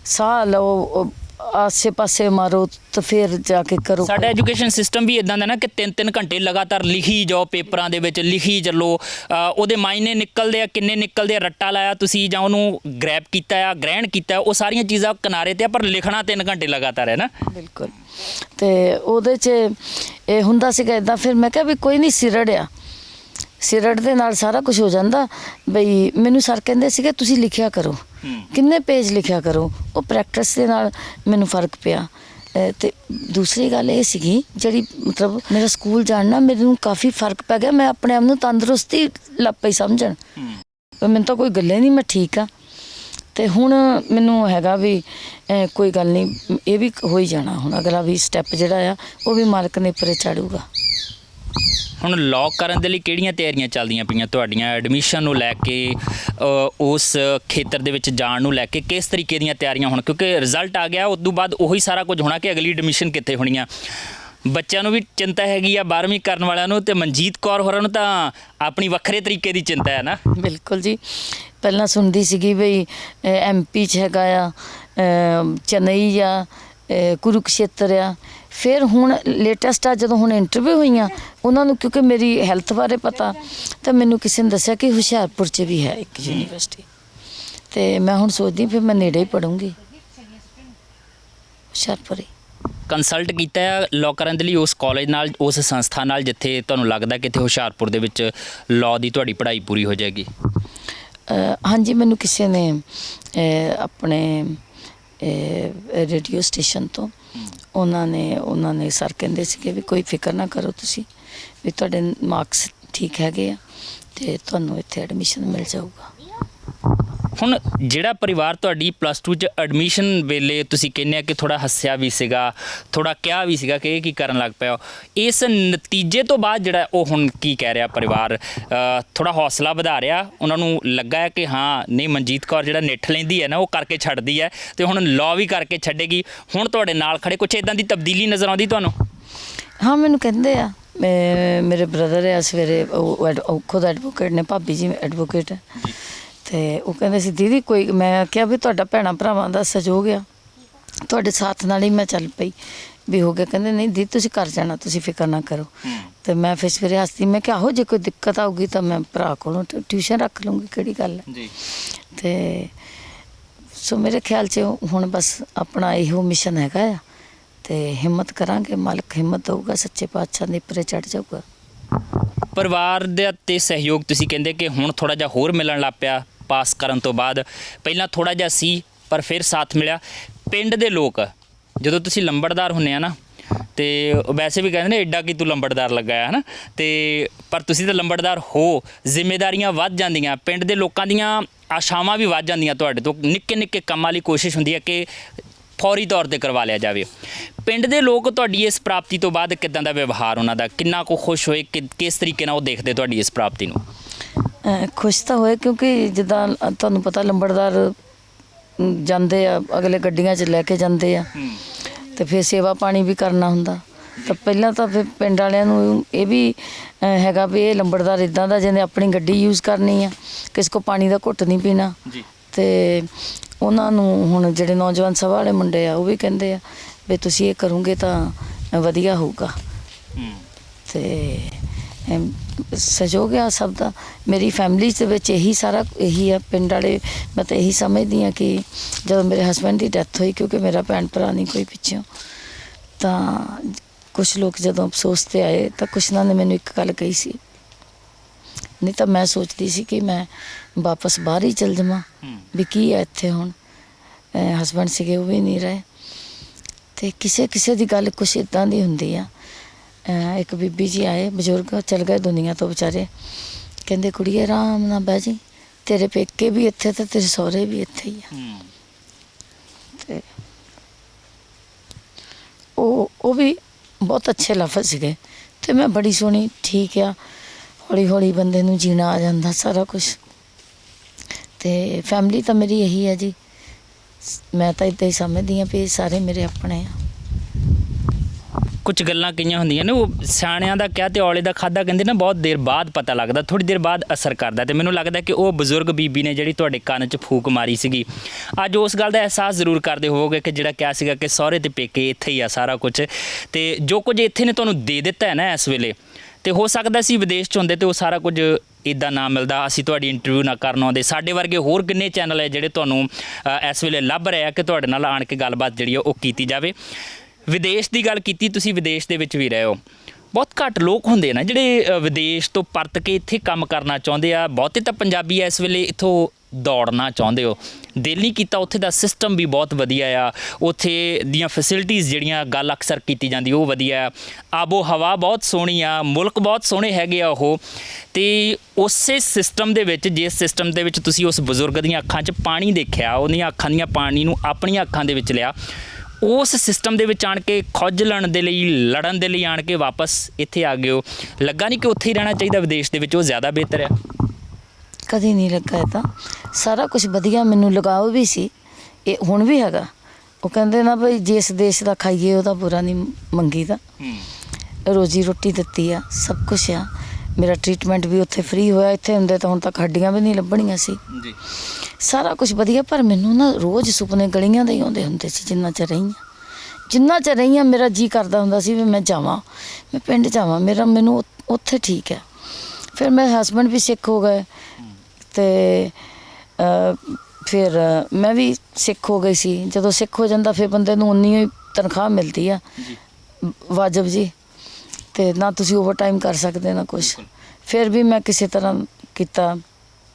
ਸਾਹ ਲਓ ਆਸੇ ਪਾਸੇ ਮਾਰੋ ਤਾਂ ਫਿਰ ਜਾ ਕੇ ਕਰੋ। ਸਾਡਾ ਐਜੂਕੇਸ਼ਨ ਸਿਸਟਮ ਵੀ ਇਦਾਂ ਦਾ ਨਾ ਕਿ 3-3 ਘੰਟੇ ਲਗਾਤਾਰ ਲਿਖੀ ਜਾਓ, ਪੇਪਰਾਂ ਦੇ ਵਿੱਚ ਲਿਖੀ ਚੱਲੋ, ਉਹਦੇ ਮਾਇਨੇ ਨਿਕਲਦੇ ਆ, ਕਿੰਨੇ ਨਿਕਲਦੇ ਆ, ਰੱਟਾ ਲਾਇਆ ਤੁਸੀਂ ਜਾਂ ਉਹਨੂੰ ਗ੍ਰੈਬ ਕੀਤਾ ਆ, ਗ੍ਰਹਿਣ ਕੀਤਾ, ਉਹ ਸਾਰੀਆਂ ਚੀਜ਼ਾਂ ਕਿਨਾਰੇ ਤੇ ਆ, ਪਰ ਲਿਖਣਾ 3 ਘੰਟੇ ਲਗਾਤਾਰ ਹੈ ਨਾ। ਬਿਲਕੁਲ। ਤੇ ਉਹਦੇ 'ਚ ਇਹ ਹੁੰਦਾ ਸੀਗਾ ਇਦਾਂ, ਫਿਰ ਮੈਂ ਕਿਹਾ ਵੀ ਕੋਈ ਨਹੀਂ, ਸਿਰੜ ਆ, ਸਿਰੜ ਦੇ ਨਾਲ ਸਾਰਾ ਕੁਝ ਹੋ ਜਾਂਦਾ। ਬਈ ਮੈਨੂੰ ਸਰ ਕਹਿੰਦੇ ਸੀਗੇ ਤੁਸੀਂ ਲਿਖਿਆ ਕਰੋ, ਕਿੰਨੇ ਪੇਜ ਲਿਖਿਆ ਕਰੋ, ਉਹ ਪ੍ਰੈਕਟਿਸ ਦੇ ਨਾਲ ਮੈਨੂੰ ਫਰਕ ਪਿਆ। ਤੇ ਦੂਸਰੀ ਗੱਲ ਇਹ ਸੀਗੀ ਜਿਹੜੀ ਮਤਲਬ ਮੇਰਾ ਸਕੂਲ ਜਾਣਾ ਮੈਨੂੰ ਕਾਫੀ ਫਰਕ ਪੈ ਗਿਆ, ਮੈਂ ਆਪਣੇ ਆਪ ਨੂੰ ਤੰਦਰੁਸਤੀ ਲੱਗ ਪਈ ਸਮਝਣ, ਮੈਨੂੰ ਤਾਂ ਕੋਈ ਗੱਲੇ ਨਹੀਂ, ਮੈਂ ਠੀਕ ਆ। ਤੇ ਹੁਣ ਮੈਨੂੰ ਹੈਗਾ ਵੀ ਕੋਈ ਗੱਲ ਨਹੀਂ, ਇਹ ਵੀ ਹੋ ਹੀ ਜਾਣਾ, ਹੁਣ ਅਗਲਾ ਵੀ ਸਟੈਪ ਜਿਹੜਾ ਆ ਉਹ ਵੀ ਮਾਲਕ ਨੇ ਪਰੇ ਚਾੜੂਗਾ। ਹੁਣ ਲੌ ਕਰਨ ਦੇ ਲਈ ਕਿਹੜੀਆਂ ਤਿਆਰੀਆਂ ਚੱਲਦੀਆਂ ਪਈਆਂ ਤੁਹਾਡੀਆਂ? ਐਡਮਿਸ਼ਨ ਨੂੰ ਲੈ ਕੇ, ਉਸ ਖੇਤਰ ਦੇ ਵਿੱਚ ਜਾਣ ਨੂੰ ਲੈ ਕੇ ਕਿਸ ਤਰੀਕੇ ਦੀਆਂ ਤਿਆਰੀਆਂ ਹੁਣ? ਕਿਉਂਕਿ ਰਿਜ਼ਲਟ ਆ ਗਿਆ, ਉਸ ਤੋਂ ਬਾਅਦ ਉਹੀ ਸਾਰਾ ਕੁਝ ਹੋਣਾ ਕਿ ਅਗਲੀ ਐਡਮਿਸ਼ਨ ਕਿੱਥੇ ਹੋਣੀ ਆ। ਬੱਚਿਆਂ ਨੂੰ ਵੀ ਚਿੰਤਾ ਹੈਗੀ ਆ 12ਵੀਂ ਕਰਨ ਵਾਲਿਆਂ ਨੂੰ, ਤੇ ਮਨਜੀਤ ਕੌਰ ਹੋਰਾਂ ਨੂੰ ਤਾਂ ਆਪਣੀ ਵੱਖਰੇ ਤਰੀਕੇ ਦੀ ਚਿੰਤਾ ਹੈ ਨਾ। ਬਿਲਕੁਲ ਜੀ, ਪਹਿਲਾਂ ਸੁਣਦੀ ਸੀਗੀ ਬਈ MP 'ਚ ਹੈਗਾ ਆ, ਚੇਨਈ ਆ, ਕੁਰੂਕਸ਼ੇਤਰ ਆ, ਫਿਰ ਹੁਣ ਲੇਟੈਸਟ ਆ ਜਦੋਂ ਹੁਣ ਇੰਟਰਵਿਊ ਹੋਈਆਂ ਉਹਨਾਂ ਨੂੰ, ਕਿਉਂਕਿ ਮੇਰੀ ਹੈਲਥ ਬਾਰੇ ਪਤਾ, ਤਾਂ ਮੈਨੂੰ ਕਿਸੇ ਨੇ ਦੱਸਿਆ ਕਿ ਹੁਸ਼ਿਆਰਪੁਰ 'ਚ ਵੀ ਹੈ ਇੱਕ ਯੂਨੀਵਰਸਿਟੀ, ਤੇ ਮੈਂ ਹੁਣ ਸੋਚਦੀ ਫਿਰ ਮੈਂ ਨੇੜੇ ਹੀ ਪੜੂੰਗੀ, ਹੁਸ਼ਿਆਰਪੁਰ ਹੀ। ਕੰਸਲਟ ਕੀਤਾ ਹੈ ਲੌ ਕਰਨ ਦੇ ਲਈ ਉਸ ਕਾਲਜ ਨਾਲ, ਉਸ ਸੰਸਥਾ ਨਾਲ ਜਿੱਥੇ ਤੁਹਾਨੂੰ ਲੱਗਦਾ ਕਿ ਇੱਥੇ ਹੁਸ਼ਿਆਰਪੁਰ ਦੇ ਵਿੱਚ ਲੌ ਦੀ ਤੁਹਾਡੀ ਪੜ੍ਹਾਈ ਪੂਰੀ ਹੋ ਜਾਏਗੀ? ਹਾਂਜੀ, ਮੈਨੂੰ ਕਿਸੇ ਨੇ ਆਪਣੇ ਰੇਡੀਓ ਸਟੇਸ਼ਨ ਤੋਂ ਉਹਨਾਂ ਨੇ ਸਰ ਕਹਿੰਦੇ ਸੀਗੇ ਵੀ ਕੋਈ ਫਿਕਰ ਨਾ ਕਰੋ ਤੁਸੀਂ, ਵੀ ਤੁਹਾਡੇ ਮਾਰਕਸ ਠੀਕ ਹੈਗੇ ਆ ਤੇ ਤੁਹਾਨੂੰ ਇੱਥੇ ਐਡਮਿਸ਼ਨ ਮਿਲ ਜਾਊਗਾ। ਹੁਣ ਜਿਹੜਾ ਪਰਿਵਾਰ ਤੁਹਾਡੀ +2 'ਚ ਐਡਮਿਸ਼ਨ ਵੇਲੇ ਤੁਸੀਂ ਕਹਿੰਦੇ ਆ ਕਿ ਥੋੜ੍ਹਾ ਹੱਸਿਆ ਵੀ ਸੀਗਾ, ਥੋੜ੍ਹਾ ਕਿਹਾ ਵੀ ਸੀਗਾ ਕਿ ਇਹ ਕੀ ਕਰਨ ਲੱਗ ਪਿਆ, ਇਸ ਨਤੀਜੇ ਤੋਂ ਬਾਅਦ ਜਿਹੜਾ ਉਹ ਹੁਣ ਕੀ ਕਹਿ ਰਿਹਾ ਪਰਿਵਾਰ? ਥੋੜ੍ਹਾ ਹੌਸਲਾ ਵਧਾ ਰਿਹਾ, ਉਹਨਾਂ ਨੂੰ ਲੱਗਾ ਹੈ ਕਿ ਹਾਂ ਨਹੀਂ ਮਨਜੀਤ ਕੌਰ ਜਿਹੜਾ ਨਿੱਠ ਲੈਂਦੀ ਹੈ ਨਾ ਉਹ ਕਰਕੇ ਛੱਡਦੀ ਹੈ, ਤੇ ਹੁਣ ਲਾਅ ਵੀ ਕਰਕੇ ਛੱਡੇਗੀ, ਹੁਣ ਤੁਹਾਡੇ ਨਾਲ ਖੜੇ, ਕੁਛ ਇੱਦਾਂ ਦੀ ਤਬਦੀਲੀ ਨਜ਼ਰ ਆਉਂਦੀ ਤੁਹਾਨੂੰ? ਹਾਂ, ਮੈਨੂੰ ਕਹਿੰਦੇ ਆ, ਮੇਰੇ ਬ੍ਰਦਰ ਆ ਸਵੇਰੇ, ਉਹ ਖੁਦ ਐਡਵੋਕੇਟ ਨੇ, ਭਾਬੀ ਜੀ ਐਡਵੋਕੇਟ ਹੈ, ਤੇ ਉਹ ਕਹਿੰਦੇ ਸੀ ਦੀਦੀ ਕੋਈ, ਮੈਂ ਕਿਹਾ ਵੀ ਤੁਹਾਡਾ ਭੈਣਾਂ ਭਰਾਵਾਂ ਦਾ ਸਹਿਯੋਗ ਆ, ਤੁਹਾਡੇ ਸਾਥ ਨਾਲ ਹੀ ਮੈਂ ਚੱਲ ਪਈ ਵੀ ਹੋ ਗਿਆ। ਕਹਿੰਦੇ ਨਹੀਂ ਦੀਦੀ ਤੁਸੀਂ ਕਰ ਜਾਣਾ, ਤੁਸੀਂ ਫਿਕਰ ਨਾ ਕਰੋ। ਤੇ ਮੈਂ ਫਿਰ ਸਵੇਰੇ ਹੱਸਦੀ, ਮੈਂ ਕਿਹਾ ਆਹੋ ਜੇ ਕੋਈ ਦਿੱਕਤ ਆਊਗੀ ਤਾਂ ਮੈਂ ਭਰਾ ਕੋਲੋਂ ਟਿਊਸ਼ਨ ਰੱਖ ਲੂੰਗੀ, ਕਿਹੜੀ ਗੱਲ ਹੈ ਜੀ। ਤੇ ਸੋ ਮੇਰੇ ਖਿਆਲ 'ਚ ਹੁਣ ਬਸ ਆਪਣਾ ਇਹੋ ਮਿਸ਼ਨ ਹੈਗਾ ਆ, ਤੇ ਹਿੰਮਤ ਕਰਾਂਗੇ, ਮਾਲਕ ਹਿੰਮਤ ਦਊਗਾ, ਸੱਚੇ ਪਾਤਸ਼ਾਹ ਦੇ ਉੱਪਰ ਚੜ੍ਹ ਜਾਊਗਾ। ਪਰਿਵਾਰ ਦੇ ਤੇ ਸਹਿਯੋਗ ਤੁਸੀਂ ਕਹਿੰਦੇ ਕਿ ਹੁਣ ਥੋੜ੍ਹਾ ਜਿਹਾ ਹੋਰ ਮਿਲਣ ਲੱਗ ਪਿਆ ਪਾਸ ਕਰਨ ਤੋਂ ਬਾਅਦ, ਪਹਿਲਾਂ ਥੋੜ੍ਹਾ ਜਿਹਾ ਸੀ ਪਰ ਫਿਰ ਸਾਥ ਮਿਲਿਆ। ਪਿੰਡ ਦੇ ਲੋਕ, ਜਦੋਂ ਤੁਸੀਂ ਲੰਬੜਦਾਰ ਹੁੰਦੇ ਆ ਨਾ, ਤੇ ਵੈਸੇ ਵੀ ਕਹਿੰਦੇ ਨੇ ਐਡਾ ਕਿ ਤੂੰ ਲੰਬੜਦਾਰ ਲੱਗਾ ਹੈ ਨਾ, ਤੇ ਪਰ ਤੁਸੀਂ ਤਾਂ ਲੰਬੜਦਾਰ ਹੋ, ਜ਼ਿੰਮੇਵਾਰੀਆਂ ਵੱਧ ਜਾਂਦੀਆਂ, ਪਿੰਡ ਦੇ ਲੋਕਾਂ ਦੀਆਂ ਆਸ਼ਾਵਾਂ ਵੀ ਵੱਧ ਜਾਂਦੀਆਂ ਤੁਹਾਡੇ ਤੋਂ, ਨਿੱਕੇ ਨਿੱਕੇ ਕੰਮਾਂ ਲਈ ਕੋਸ਼ਿਸ਼ ਹੁੰਦੀ ਹੈ ਕਿ ਫੌਰੀ ਤੌਰ 'ਤੇ ਕਰਵਾ ਲਿਆ ਜਾਵੇ। ਪਿੰਡ ਦੇ ਲੋਕ ਤੁਹਾਡੀ ਇਸ ਪ੍ਰਾਪਤੀ ਤੋਂ ਬਾਅਦ ਕਿੱਦਾਂ ਦਾ ਵਿਵਹਾਰ ਉਹਨਾਂ ਦਾ, ਕਿੰਨਾ ਕੁ ਖੁਸ਼ ਹੋਏ, ਕਿਸ ਤਰੀਕੇ ਨਾਲ ਉਹ ਦੇਖਦੇ ਤੁਹਾਡੀ ਇਸ ਪ੍ਰਾਪਤੀ ਨੂੰ? ਖੁਸ਼ ਤਾਂ ਹੋਏ, ਕਿਉਂਕਿ ਜਿੱਦਾਂ ਤੁਹਾਨੂੰ ਪਤਾ ਲੰਬੜਦਾਰ ਜਾਂਦੇ ਆ, ਅਗਲੇ ਗੱਡੀਆਂ 'ਚ ਲੈ ਕੇ ਜਾਂਦੇ ਆ, ਤੇ ਫਿਰ ਸੇਵਾ ਪਾਣੀ ਵੀ ਕਰਨਾ ਹੁੰਦਾ, ਤਾਂ ਪਹਿਲਾਂ ਤਾਂ ਫਿਰ ਪਿੰਡ ਵਾਲਿਆਂ ਨੂੰ ਇਹ ਵੀ ਹੈਗਾ ਵੀ ਇਹ ਲੰਬੜਦਾਰ ਇੱਦਾਂ ਦਾ ਜਿਹਨੇ ਆਪਣੀ ਗੱਡੀ ਯੂਜ਼ ਕਰਨੀ ਆ, ਕਿਸੇ ਕੋ ਪਾਣੀ ਦਾ ਘੁੱਟ ਨਹੀਂ ਪੀਣਾ। ਤੇ ਉਹਨਾਂ ਨੂੰ ਹੁਣ ਜਿਹੜੇ ਨੌਜਵਾਨ ਸਭਾ ਵਾਲੇ ਮੁੰਡੇ ਆ ਉਹ ਵੀ ਕਹਿੰਦੇ ਆ ਵੀ ਤੁਸੀਂ ਇਹ ਕਰੋਗੇ ਤਾਂ ਵਧੀਆ ਹੋਊਗਾ, ਤੇ ਸਹਿਯੋਗ ਆ ਸਭ ਦਾ। ਮੇਰੀ ਫੈਮਿਲੀ ਦੇ ਵਿੱਚ ਇਹੀ ਆ, ਪਿੰਡ ਵਾਲੇ, ਮੈਂ ਤਾਂ ਇਹੀ ਸਮਝਦੀ ਹਾਂ ਕਿ ਜਦੋਂ ਮੇਰੇ ਹਸਬੈਂਡ ਦੀ ਡੈਥ ਹੋਈ, ਕਿਉਂਕਿ ਮੇਰਾ ਭੈਣ ਭਰਾ ਨਹੀਂ ਕੋਈ ਪਿੱਛੋਂ, ਤਾਂ ਕੁਛ ਲੋਕ ਜਦੋਂ ਅਫਸੋਸ 'ਤੇ ਆਏ ਤਾਂ ਕੁਛ ਉਹਨਾਂ ਨੇ ਮੈਨੂੰ ਇੱਕ ਗੱਲ ਕਹੀ ਸੀ, ਨਹੀਂ ਤਾਂ ਮੈਂ ਸੋਚਦੀ ਸੀ ਕਿ ਮੈਂ ਵਾਪਸ ਬਾਹਰ ਹੀ ਚਲ ਜਾਵਾਂ, ਵੀ ਕੀ ਹੈ ਇੱਥੇ ਹੁਣ। ਹਸਬੈਂਡ ਸੀਗੇ ਉਹ ਵੀ ਨਹੀਂ ਰਹੇ, ਤੇ ਕਿਸੇ ਦੀ ਗੱਲ ਕੁਛ ਇੱਦਾਂ ਦੀ ਹੁੰਦੀ ਆ। ਇੱਕ ਬੀਬੀ ਜੀ ਆਏ, ਬਜ਼ੁਰਗ, ਚਲ ਗਏ ਦੁਨੀਆ ਤੋਂ ਵਿਚਾਰੇ, ਕਹਿੰਦੇ ਕੁੜੀਏ ਆਰਾਮ ਨਾਲ ਬਹਿ ਜੀ, ਤੇਰੇ ਪੇਕੇ ਵੀ ਇੱਥੇ ਤੇ ਤੇਰੇ ਸਹੁਰੇ ਵੀ ਇੱਥੇ ਹੀ ਆ। ਤੇ ਉਹ ਵੀ ਬਹੁਤ ਅੱਛੇ ਲਫ਼ਜ਼ ਸੀਗੇ ਤੇ ਮੈਂ ਬੜੀ ਸੋਹਣੀ ਠੀਕ ਆ, ਹੌਲੀ ਹੌਲੀ ਬੰਦੇ ਨੂੰ ਜੀਣਾ ਆ ਜਾਂਦਾ ਸਾਰਾ ਕੁਝ। ਤੇ ਫੈਮਿਲੀ ਤਾਂ ਮੇਰੀ ਇਹੀ ਹੈ ਜੀ, ਮੈਂ ਤਾਂ ਇੱਦਾਂ ਹੀ ਸਮਝਦੀ ਹਾਂ ਵੀ ਇਹ ਸਾਰੇ ਮੇਰੇ ਆਪਣੇ ਆ। ਕੁਝ ਗੱਲਾਂ ਕਈਆਂ ਹੁੰਦੀਆਂ ਨੇ ਉਹ ਸਿਆਣਿਆਂ ਦਾ ਕਿਹਾ ਤੇ ਔਲੇ ਦਾ ਖਾਦਾ ਕਹਿੰਦੇ ਨਾ ਬਹੁਤ ਦੇਰ ਬਾਅਦ ਪਤਾ ਲੱਗਦਾ, ਥੋੜੀ ਦੇਰ ਬਾਅਦ ਅਸਰ ਕਰਦਾ। ਤੇ ਮੈਨੂੰ ਲੱਗਦਾ ਕਿ ਉਹ ਬਜ਼ੁਰਗ ਬੀਬੀ ਨੇ ਜਿਹੜੀ ਤੁਹਾਡੇ ਕੰਨ 'ਚ ਫੂਕ ਮਾਰੀ ਸੀਗੀ, ਅੱਜ ਉਸ ਗੱਲ ਦਾ ਅਹਿਸਾਸ ਜ਼ਰੂਰ ਕਰਦੇ ਹੋਵੋਗੇ ਕਿ ਜਿਹੜਾ ਕਿਹਾ ਸੀਗਾ ਕਿ ਸਹੁਰੇ ਤੇ ਪੇਕੇ ਇੱਥੇ ਹੀ ਆ ਸਾਰਾ ਕੁਝ, ਤੇ ਜੋ ਕੁਝ ਇੱਥੇ ਨੇ ਤੁਹਾਨੂੰ ਦੇ ਦਿੱਤਾ ਹੈ ਨਾ ਇਸ ਵੇਲੇ, ਤੇ ਹੋ ਸਕਦਾ ਸੀ ਵਿਦੇਸ਼ 'ਚ ਹੁੰਦੇ ਤੇ ਉਹ ਸਾਰਾ ਕੁਝ ਇੱਦਾਂ ਨਾ ਮਿਲਦਾ, ਅਸੀਂ ਤੁਹਾਡੀ ਇੰਟਰਵਿਊ ਨਾ ਕਰਨ ਆਉਂਦੇ। ਸਾਡੇ ਵਰਗੇ ਹੋਰ ਕਿੰਨੇ ਚੈਨਲ ਹੈ ਜਿਹੜੇ ਤੁਹਾਨੂੰ ਇਸ ਵੇਲੇ ਲੱਭ ਰਹੇ ਆ ਕਿ ਤੁਹਾਡੇ ਨਾਲ ਆਣ ਕੇ ਗੱਲਬਾਤ ਜਿਹੜੀ ਉਹ ਕੀਤੀ ਜਾਵੇ। ਵਿਦੇਸ਼ ਦੀ ਗੱਲ ਕੀਤੀ, ਤੁਸੀਂ ਵਿਦੇਸ਼ ਦੇ ਵਿੱਚ ਵੀ ਰਹੇ ਹੋ, ਬਹੁਤ ਘੱਟ ਲੋਕ ਹੁੰਦੇ ਨਾ ਜਿਹੜੇ ਵਿਦੇਸ਼ ਤੋਂ ਪਰਤ ਕੇ ਇੱਥੇ ਕੰਮ ਕਰਨਾ ਚਾਹੁੰਦੇ ਆ। ਬਹੁਤੇ ਤਾਂ ਪੰਜਾਬੀ ਇਸ ਵੇਲੇ ਇੱਥੋਂ ਦੌੜਨਾ ਚਾਹੁੰਦੇ ਹੋ, ਦਿਲ ਨਹੀਂ ਕੀਤਾ। ਉੱਥੇ ਦਾ ਸਿਸਟਮ ਵੀ ਬਹੁਤ ਵਧੀਆ ਆ, ਉੱਥੇ ਦੀਆਂ ਫੈਸਿਲਿਟੀਜ਼ ਜਿਹੜੀਆਂ ਗੱਲ ਅਕਸਰ ਕੀਤੀ ਜਾਂਦੀ ਉਹ ਵਧੀਆ ਆ, ਆਬੋ ਹਵਾ ਬਹੁਤ ਸੋਹਣੀ ਆ, ਮੁਲਕ ਬਹੁਤ ਸੋਹਣੇ ਹੈਗੇ ਆ ਉਹ। ਤੇ ਉਸੇ ਸਿਸਟਮ ਦੇ ਵਿੱਚ, ਜਿਸ ਸਿਸਟਮ ਦੇ ਵਿੱਚ ਤੁਸੀਂ ਉਸ ਬਜ਼ੁਰਗ ਦੀਆਂ ਅੱਖਾਂ 'ਚ ਪਾਣੀ ਦੇਖਿਆ, ਉਹਦੀਆਂ ਅੱਖਾਂ ਦੀਆਂ ਪਾਣੀ ਨੂੰ ਆਪਣੀਆਂ ਅੱਖਾਂ ਦੇ ਵਿੱਚ ਲਿਆ, ਉਸ ਸਿਸਟਮ ਦੇ ਵਿੱਚ ਆਣ ਕੇ ਖੁਜਲਣ ਦੇ ਲਈ, ਲੜਨ ਦੇ ਲਈ ਆਣ ਕੇ ਵਾਪਸ ਇੱਥੇ ਆ ਗਏ ਹੋ। ਲੱਗਾ ਨਹੀਂ ਕਿ ਉੱਥੇ ਹੀ ਰਹਿਣਾ ਚਾਹੀਦਾ, ਵਿਦੇਸ਼ ਦੇ ਵਿੱਚ ਉਹ ਜ਼ਿਆਦਾ ਬਿਹਤਰ ਆ? ਕਦੀ ਨਹੀਂ ਲੱਗਾ, ਇਹ ਤਾਂ ਸਾਰਾ ਕੁਝ ਵਧੀਆ, ਮੈਨੂੰ ਲਗਾਓ ਵੀ ਸੀ, ਇਹ ਹੁਣ ਵੀ ਹੈਗਾ। ਉਹ ਕਹਿੰਦੇ ਨਾ ਬਈ ਜਿਸ ਦੇਸ਼ ਦਾ ਖਾਈਏ ਉਹਦਾ ਬੁਰਾ ਨਹੀਂ ਮੰਗੀਦਾ। ਰੋਜੀ ਰੋਟੀ ਦਿੱਤੀ ਆ, ਸਭ ਕੁਝ ਆ। ਮੇਰਾ ਟ੍ਰੀਟਮੈਂਟ ਵੀ ਉੱਥੇ ਫ੍ਰੀ ਹੋਇਆ, ਇੱਥੇ ਹੁੰਦੇ ਤਾਂ ਹੁਣ ਤੱਕ ਹੱਡੀਆਂ ਵੀ ਨਹੀਂ ਲੱਭਣੀਆਂ ਸੀ ਜੀ। ਸਾਰਾ ਕੁਝ ਵਧੀਆ, ਪਰ ਮੈਨੂੰ ਨਾ ਰੋਜ਼ ਸੁਪਨੇ ਗਲੀਆਂ ਦੇ ਹੀ ਆਉਂਦੇ ਹੁੰਦੇ ਸੀ। ਜਿੰਨਾ ਚਿਰ ਰਹੀ ਹਾਂ ਮੇਰਾ ਜੀ ਕਰਦਾ ਹੁੰਦਾ ਸੀ ਵੀ ਮੈਂ ਜਾਵਾਂ, ਮੈਂ ਪਿੰਡ ਜਾਵਾਂ, ਮੈਨੂੰ ਉੱਥੇ ਠੀਕ ਹੈ। ਫਿਰ ਮੇਰੇ ਹਸਬੈਂਡ ਵੀ ਸਿੱਖ ਹੋ ਗਏ ਤੇ ਫਿਰ ਮੈਂ ਵੀ ਸਿੱਖ ਹੋ ਗਈ ਸੀ। ਜਦੋਂ ਸਿੱਖ ਹੋ ਜਾਂਦਾ ਫਿਰ ਬੰਦੇ ਨੂੰ ਉਨੀ ਹੀ ਤਨਖਾਹ ਮਿਲਦੀ ਆ ਵਾਜਬ ਜੀ, ਤੇ ਨਾ ਤੁਸੀਂ ਓਵਰ ਟਾਈਮ ਕਰ ਸਕਦੇ ਨਾ ਕੁਛ। ਫਿਰ ਵੀ ਮੈਂ ਕਿਸੇ ਤਰ੍ਹਾਂ ਕੀਤਾ,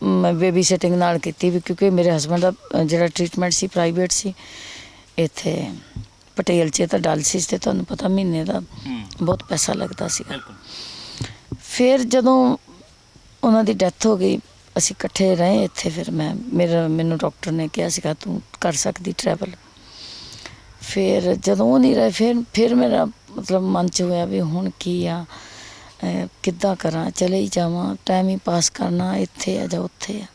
ਮੈਂ ਬੇਬੀ ਸਿਟਿੰਗ ਨਾਲ ਕੀਤੀ ਵੀ, ਕਿਉਂਕਿ ਮੇਰੇ ਹਸਬੈਂਡ ਦਾ ਜਿਹੜਾ ਟ੍ਰੀਟਮੈਂਟ ਸੀ ਪ੍ਰਾਈਵੇਟ ਸੀ ਇੱਥੇ ਪਟੇਲ 'ਚ, ਤਾਂ ਡਾਇਲਸਿਸ ਤੇ ਤੁਹਾਨੂੰ ਪਤਾ ਮਹੀਨੇ ਦਾ ਬਹੁਤ ਪੈਸਾ ਲੱਗਦਾ ਸੀਗਾ। ਫਿਰ ਜਦੋਂ ਉਹਨਾਂ ਦੀ ਡੈਥ ਹੋ ਗਈ, ਅਸੀਂ ਇਕੱਠੇ ਰਹੇ ਇੱਥੇ। ਫਿਰ ਮੈਨੂੰ ਡਾਕਟਰ ਨੇ ਕਿਹਾ ਸੀਗਾ ਤੂੰ ਕਰ ਸਕਦੀ ਟਰੈਵਲ। ਫਿਰ ਜਦੋਂ ਉਹ ਨਹੀਂ ਰਹੇ, ਫਿਰ ਮੇਰਾ ਮਤਲਬ ਮਨ 'ਚ ਹੋਇਆ ਵੀ ਹੁਣ ਕੀ ਆ, ਕਿੱਦਾਂ ਕਰਾਂ, ਚਲੇ ਹੀ ਜਾਵਾਂ, ਟਾਈਮ ਹੀ ਪਾਸ ਕਰਨਾ, ਇੱਥੇ ਆ ਜਾਂ ਉੱਥੇ ਆ।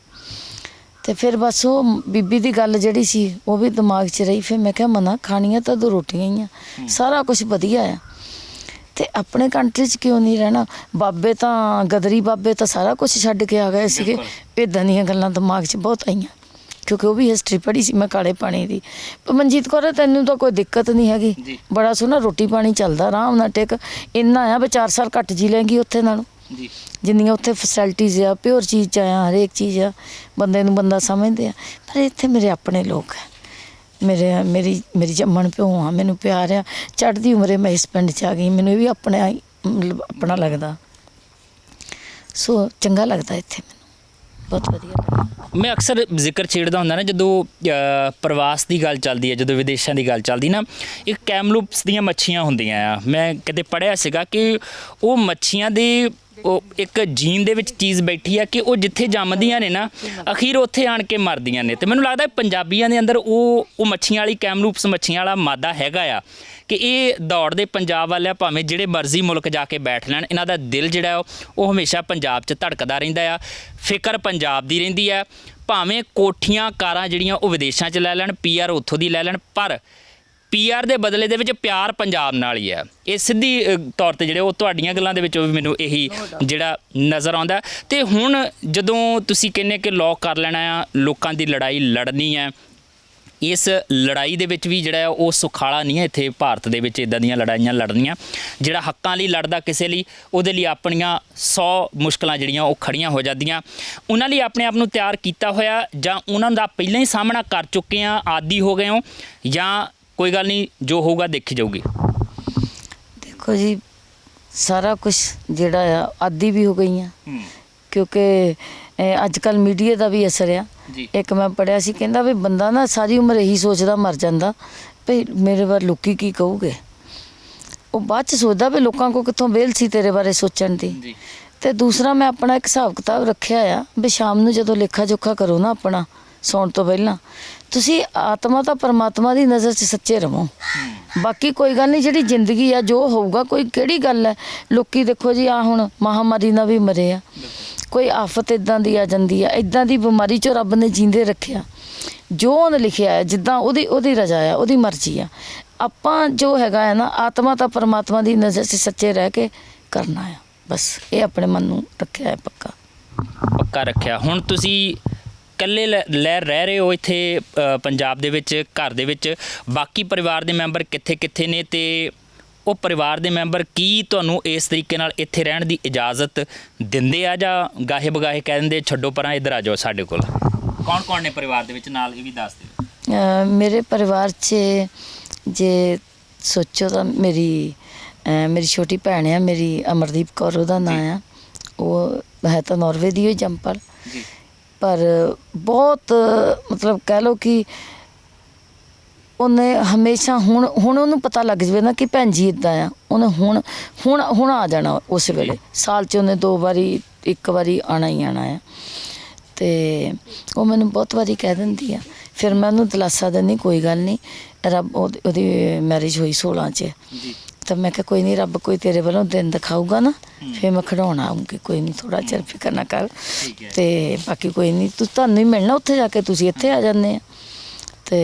ਤੇ ਫਿਰ ਬਸ ਉਹ ਬੀਬੀ ਦੀ ਗੱਲ ਜਿਹੜੀ ਸੀ ਉਹ ਵੀ ਦਿਮਾਗ 'ਚ ਰਹੀ। ਫਿਰ ਮੈਂ ਕਿਹਾ ਮਨਾ, ਖਾਣੀਆਂ ਤਾਂ 2 ਰੋਟੀਆਂ ਹੀ ਆ, ਸਾਰਾ ਕੁਝ ਵਧੀਆ ਆ, ਤੇ ਆਪਣੇ ਕੰਟਰੀ 'ਚ ਕਿਉਂ ਨਹੀਂ ਰਹਿਣਾ। ਬਾਬੇ ਤਾਂ ਗਦਰੀ ਬਾਬੇ ਤਾਂ ਸਾਰਾ ਕੁਝ ਛੱਡ ਕੇ ਆ ਗਏ ਸੀਗੇ। ਇੱਦਾਂ ਦੀਆਂ ਗੱਲਾਂ ਦਿਮਾਗ 'ਚ ਬਹੁਤ ਆਈਆਂ, ਕਿਉਂਕਿ ਉਹ ਵੀ ਹਿਸਟਰੀ ਪੜ੍ਹੀ ਸੀ ਮੈਂ ਕਾਲੇ ਪਾਣੀ ਦੀ। ਪਰ ਮਨਜੀਤ ਕੌਰ ਤੈਨੂੰ ਤਾਂ ਕੋਈ ਦਿੱਕਤ ਨਹੀਂ ਹੈਗੀ, ਬੜਾ ਸੋਹਣਾ ਰੋਟੀ ਪਾਣੀ ਚੱਲਦਾ, ਆਰਾਮ ਨਾਲ ਟਿਕ, ਇੰਨਾ ਆ ਵੀ 4 ਸਾਲ ਘੱਟ ਜੀ ਲੈਂਗੀ ਉੱਥੇ ਨਾਲੋਂ, ਜਿੰਨੀਆਂ ਉੱਥੇ ਫੈਸਿਲਿਟੀਜ਼ ਆ, ਪਿਓਰ ਚੀਜ਼ 'ਚ ਆ, ਹਰੇਕ ਚੀਜ਼ ਆ, ਬੰਦੇ ਨੂੰ ਬੰਦਾ ਸਮਝਦੇ ਆ। ਪਰ ਇੱਥੇ ਮੇਰੇ ਆਪਣੇ ਲੋਕ ਆ, ਮੇਰੀ ਜੰਮਣ ਪਿਓ ਆ, ਮੈਨੂੰ ਪਿਆਰ ਆ। ਚੜ੍ਹਦੀ ਉਮਰੇ ਮੈਂ ਇਸ ਪਿੰਡ 'ਚ ਆ ਗਈ, ਮੈਨੂੰ ਇਹ ਵੀ ਮਤਲਬ ਆਪਣਾ ਲੱਗਦਾ, ਸੋ ਚੰਗਾ ਲੱਗਦਾ ਇੱਥੇ, ਮੈਨੂੰ ਬਹੁਤ ਵਧੀਆ ਲੱਗਦਾ। ਮੈਂ ਅਕਸਰ ਜ਼ਿਕਰ ਛੇੜਦਾ ਹੁੰਦਾ ਨਾ ਜਦੋਂ ਪ੍ਰਵਾਸ ਦੀ ਗੱਲ ਚੱਲਦੀ ਹੈ, ਜਦੋਂ ਵਿਦੇਸ਼ਾਂ ਦੀ ਗੱਲ ਚੱਲਦੀ ਨਾ, ਇੱਕ ਕੈਮਲੂਪਸ ਦੀਆਂ ਮੱਛੀਆਂ ਹੁੰਦੀਆਂ ਆ। ਮੈਂ ਕਿਤੇ ਪੜ੍ਹਿਆ ਸੀਗਾ ਕਿ ਉਹ ਮੱਛੀਆਂ ਦੇ ਉਹ ਇੱਕ ਜੀਨ ਦੇ ਵਿੱਚ ਚੀਜ਼ ਬੈਠੀ ਆ ਕਿ ਉਹ ਜਿੱਥੇ ਜੰਮਦੀਆਂ ਨੇ ਨਾ, ਅਖੀਰ ਉੱਥੇ ਆਣ ਕੇ ਮਰਦੀਆਂ ਨੇ। ਤੇ ਮੈਨੂੰ ਲੱਗਦਾ ਪੰਜਾਬੀਆਂ ਦੇ ਅੰਦਰ ਉਹ ਮੱਛੀਆਂ ਵਾਲੀ, ਕੈਮਲੂਪਸ ਮੱਛੀਆਂ ਵਾਲਾ ਮਾਦਾ ਹੈਗਾ ਆ ਕਿ ਇਹ ਦੌੜਦੇ ਪੰਜਾਬ ਵਾਲਿਆ, ਭਾਵੇਂ ਜਿਹੜੇ ਮਰਜ਼ੀ ਮੁਲਕ ਜਾ ਕੇ ਬੈਠ ਲੈਣ, ਇਹਨਾਂ ਦਾ ਦਿਲ ਜਿਹੜਾ ਉਹ ਹਮੇਸ਼ਾ ਪੰਜਾਬ 'ਚ ਧੜਕਦਾ ਰਹਿੰਦਾ ਆ, ਫਿਕਰ ਪੰਜਾਬ ਦੀ ਰਹਿੰਦੀ ਆ। ਭਾਵੇਂ ਕੋਠੀਆਂ ਕਾਰਾਂ ਜਿਹੜੀਆਂ ਉਹ ਵਿਦੇਸ਼ਾਂ 'ਚ ਲੈ ਲੈਣ, PR ਉੱਥੋਂ ਦੀ ਲੈ ਲੈਣ, ਪਰ PR ਦੇ ਬਦਲੇ ਦੇ ਵਿੱਚ ਪਿਆਰ ਪੰਜਾਬ ਨਾਲ ਹੀ ਆ। ਇਹ ਸਿੱਧੀ ਤੌਰ 'ਤੇ ਜਿਹੜੇ ਉਹ ਤੁਹਾਡੀਆਂ ਗੱਲਾਂ ਦੇ ਵਿੱਚੋਂ ਵੀ ਮੈਨੂੰ ਇਹੀ ਜਿਹੜਾ ਨਜ਼ਰ ਆਉਂਦਾ। ਤੇ ਹੁਣ ਜਦੋਂ ਤੁਸੀਂ ਕਹਿੰਦੇ ਕਿ ਲੌਕ ਕਰ ਲੈਣਾ ਆ, ਲੋਕਾਂ ਦੀ ਲੜਾਈ ਲੜਨੀ ਹੈ, ਇਸ ਲੜਾਈ ਦੇ ਵਿੱਚ ਵੀ ਜਿਹੜਾ ਉਹ ਸੁਖਾਲਾ ਨਹੀਂ ਹੈ ਇੱਥੇ ਭਾਰਤ ਦੇ ਵਿੱਚ ਇੱਦਾਂ ਦੀਆਂ ਲੜਾਈਆਂ ਲੜਨੀਆਂ। ਜਿਹੜਾ ਹੱਕਾਂ ਲਈ ਲੜਦਾ ਕਿਸੇ ਲਈ, ਉਹਦੇ ਲਈ ਆਪਣੀਆਂ 100 ਮੁਸ਼ਕਲਾਂ ਜਿਹੜੀਆਂ ਉਹ ਖੜੀਆਂ ਹੋ ਜਾਂਦੀਆਂ। ਉਹਨਾਂ ਲਈ ਆਪਣੇ ਆਪ ਨੂੰ ਤਿਆਰ ਕੀਤਾ ਹੋਇਆ, ਜਾਂ ਉਹਨਾਂ ਦਾ ਪਹਿਲਾਂ ਹੀ ਸਾਹਮਣਾ ਕਰ ਚੁੱਕੇ ਆ, ਆਦੀ ਹੋ ਗਏ ਹੋ, ਜਾਂ ਕੋਈ ਗੱਲ ਨਹੀਂ ਜੋ ਹੋਊਗਾ ਦੇਖੀ ਜਾਊਗੀ? ਦੇਖੋ ਜੀ, ਸਾਰਾ ਕੁਝ ਜਿਹੜਾ ਆ ਆਦੀ ਵੀ ਹੋ ਗਈਆਂ, ਕਿਉਂਕਿ ਅੱਜ ਕੱਲ੍ਹ ਮੀਡੀਆ ਦਾ ਵੀ ਅਸਰ ਆ। ਇੱਕ ਮੈਂ ਪੜ੍ਹਿਆ ਸੀ, ਕਹਿੰਦਾ ਵੀ ਬੰਦਾ ਨਾ ਸਾਰੀ ਉਮਰ ਇਹੀ ਸੋਚਦਾ ਮਰ ਜਾਂਦਾ ਵੀ ਮੇਰੇ ਬਾਰੇ ਲੋਕੀ ਕੀ ਕਹੂਗੇ। ਉਹ ਬਾਅਦ 'ਚ ਸੋਚਦਾ ਵੀ ਲੋਕਾਂ ਕੋਲ ਕਿੱਥੋਂ ਵਿਹਲ ਸੀ ਤੇਰੇ ਬਾਰੇ ਸੋਚਣ ਦੀ। ਤੇ ਦੂਸਰਾ ਮੈਂ ਆਪਣਾ ਇੱਕ ਹਿਸਾਬ ਕਿਤਾਬ ਰੱਖਿਆ ਆ ਵੀ ਸ਼ਾਮ ਨੂੰ ਜਦੋਂ ਲੇਖਾ ਜੋਖਾ ਕਰੋ ਨਾ ਆਪਣਾ, ਸੌਣ ਤੋਂ ਪਹਿਲਾਂ, ਤੁਸੀਂ ਆਤਮਾ ਤਾਂ ਪਰਮਾਤਮਾ ਦੀ ਨਜ਼ਰ 'ਚ ਸੱਚੇ ਰਹੋ। ਬਾਕੀ ਕੋਈ ਗੱਲ ਨਹੀਂ, ਜਿਹੜੀ ਜ਼ਿੰਦਗੀ ਆ ਜੋ ਹੋਊਗਾ, ਕੋਈ ਕਿਹੜੀ ਗੱਲ ਹੈ। ਲੋਕੀ ਦੇਖੋ ਜੀ, ਆ ਹੁਣ ਮਹਾਮਾਰੀ ਨਾਲ ਵੀ ਮਰੇ ਆ, ਕੋਈ ਆਫਤ ਇਦਾਂ ਦੀ ਆ ਜਾਂਦੀ ਆ, ਇਦਾਂ ਦੀ ਬਿਮਾਰੀ 'ਚੋਂ ਰੱਬ ਨੇ ਜੀਂਦੇ ਰੱਖਿਆ। ਜੋ ਉਹਨੇ ਲਿਖਿਆ ਹੈ, ਜਿੱਦਾਂ ਉਹਦੀ ਰਜ਼ਾ ਆ, ਉਹਦੀ ਮਰਜ਼ੀ ਆ। ਆਪਾਂ ਜੋ ਹੈਗਾ ਹੈ ਨਾ, ਆਤਮਾ ਤਾਂ ਪਰਮਾਤਮਾ ਦੀ ਨਜ਼ਰ 'ਚ ਸੱਚੇ ਰਹਿ ਕੇ ਕਰਨਾ ਆ, ਬਸ ਇਹ ਆਪਣੇ ਮਨ ਨੂੰ ਰੱਖਿਆ ਹੈ ਪੱਕਾ ਰੱਖਿਆ। ਹੁਣ ਤੁਸੀਂ ਇਕੱਲੇ ਰਹਿ ਰਹੇ ਹੋ ਇੱਥੇ ਪੰਜਾਬ ਦੇ ਵਿੱਚ, ਘਰ ਦੇ ਵਿੱਚ। ਬਾਕੀ ਪਰਿਵਾਰ ਦੇ ਮੈਂਬਰ ਕਿੱਥੇ ਨੇ, ਤੇ ਉਹ ਪਰਿਵਾਰ ਦੇ ਮੈਂਬਰ ਕੀ ਤੁਹਾਨੂੰ ਇਸ ਤਰੀਕੇ ਨਾਲ ਇੱਥੇ ਰਹਿਣ ਦੀ ਇਜਾਜ਼ਤ ਦਿੰਦੇ ਆ, ਜਾਂ ਗਾਹੇ ਬਗਾਹੇ ਕਹਿ ਦਿੰਦੇ ਛੱਡੋ ਪਰਾਂ, ਇੱਧਰ ਆ ਜਾਓ ਸਾਡੇ ਕੋਲ? ਕੌਣ ਨੇ ਪਰਿਵਾਰ ਦੇ ਵਿੱਚ ਨਾਲ, ਇਹ ਵੀ ਦੱਸ ਦਿਓ। ਮੇਰੇ ਪਰਿਵਾਰ 'ਚ ਜੇ ਸੋਚੋ ਤਾਂ ਮੇਰੀ ਛੋਟੀ ਭੈਣ ਆ, ਮੇਰੀ ਅਮਰਦੀਪ ਕੌਰ ਉਹਦਾ ਨਾਂ ਆ। ਉਹ ਹੈ ਤਾਂ ਨਾਰਵੇ ਦੀ ਹੋਈ ਜੰਪਲ, ਪਰ ਬਹੁਤ ਮਤਲਬ ਕਹਿ ਲਓ ਕਿ ਉਹਨੇ ਹਮੇਸ਼ਾ ਹੁਣ ਉਹਨੂੰ ਪਤਾ ਲੱਗ ਜਾਵੇ ਨਾ ਕਿ ਭੈਣ ਜੀ ਇੱਦਾਂ ਆ, ਉਹਨੇ ਹੁਣ ਆ ਜਾਣਾ। ਉਸ ਵੇਲੇ ਸਾਲ 'ਚ ਉਹਨੇ 2 ਵਾਰੀ 1 ਵਾਰੀ ਆਉਣਾ ਹੀ ਆਉਣਾ ਆ। ਅਤੇ ਉਹ ਮੈਨੂੰ ਬਹੁਤ ਵਾਰੀ ਕਹਿ ਦਿੰਦੀ ਆ, ਫਿਰ ਮੈਂ ਉਹਨੂੰ ਦਿਲਾਸਾ ਦਿੰਦੀ, ਕੋਈ ਗੱਲ ਨਹੀਂ, ਰੱਬ ਉਹਦੀ ਮੈਰਿਜ ਹੋਈ 16 'ਚ, ਤਾਂ ਮੈਂ ਕਿਹਾ ਕੋਈ ਨਹੀਂ, ਰੱਬ ਕੋਈ ਤੇਰੇ ਵੱਲੋਂ ਦਿਨ ਦਿਖਾਊਗਾ ਨਾ, ਫਿਰ ਮੈਂ ਖਿਡਾਉਣ ਆਊਂਗੀ, ਕੋਈ ਨਹੀਂ, ਥੋੜ੍ਹਾ ਚਿਰ ਫਿਕਰ ਨਾ ਕਰ। ਅਤੇ ਬਾਕੀ ਕੋਈ ਨਹੀਂ, ਤੁਹਾਨੂੰ ਹੀ ਮਿਲਣਾ ਉੱਥੇ ਜਾ ਕੇ, ਤੁਸੀਂ ਇੱਥੇ ਆ ਜਾਂਦੇ ਆ। ਅਤੇ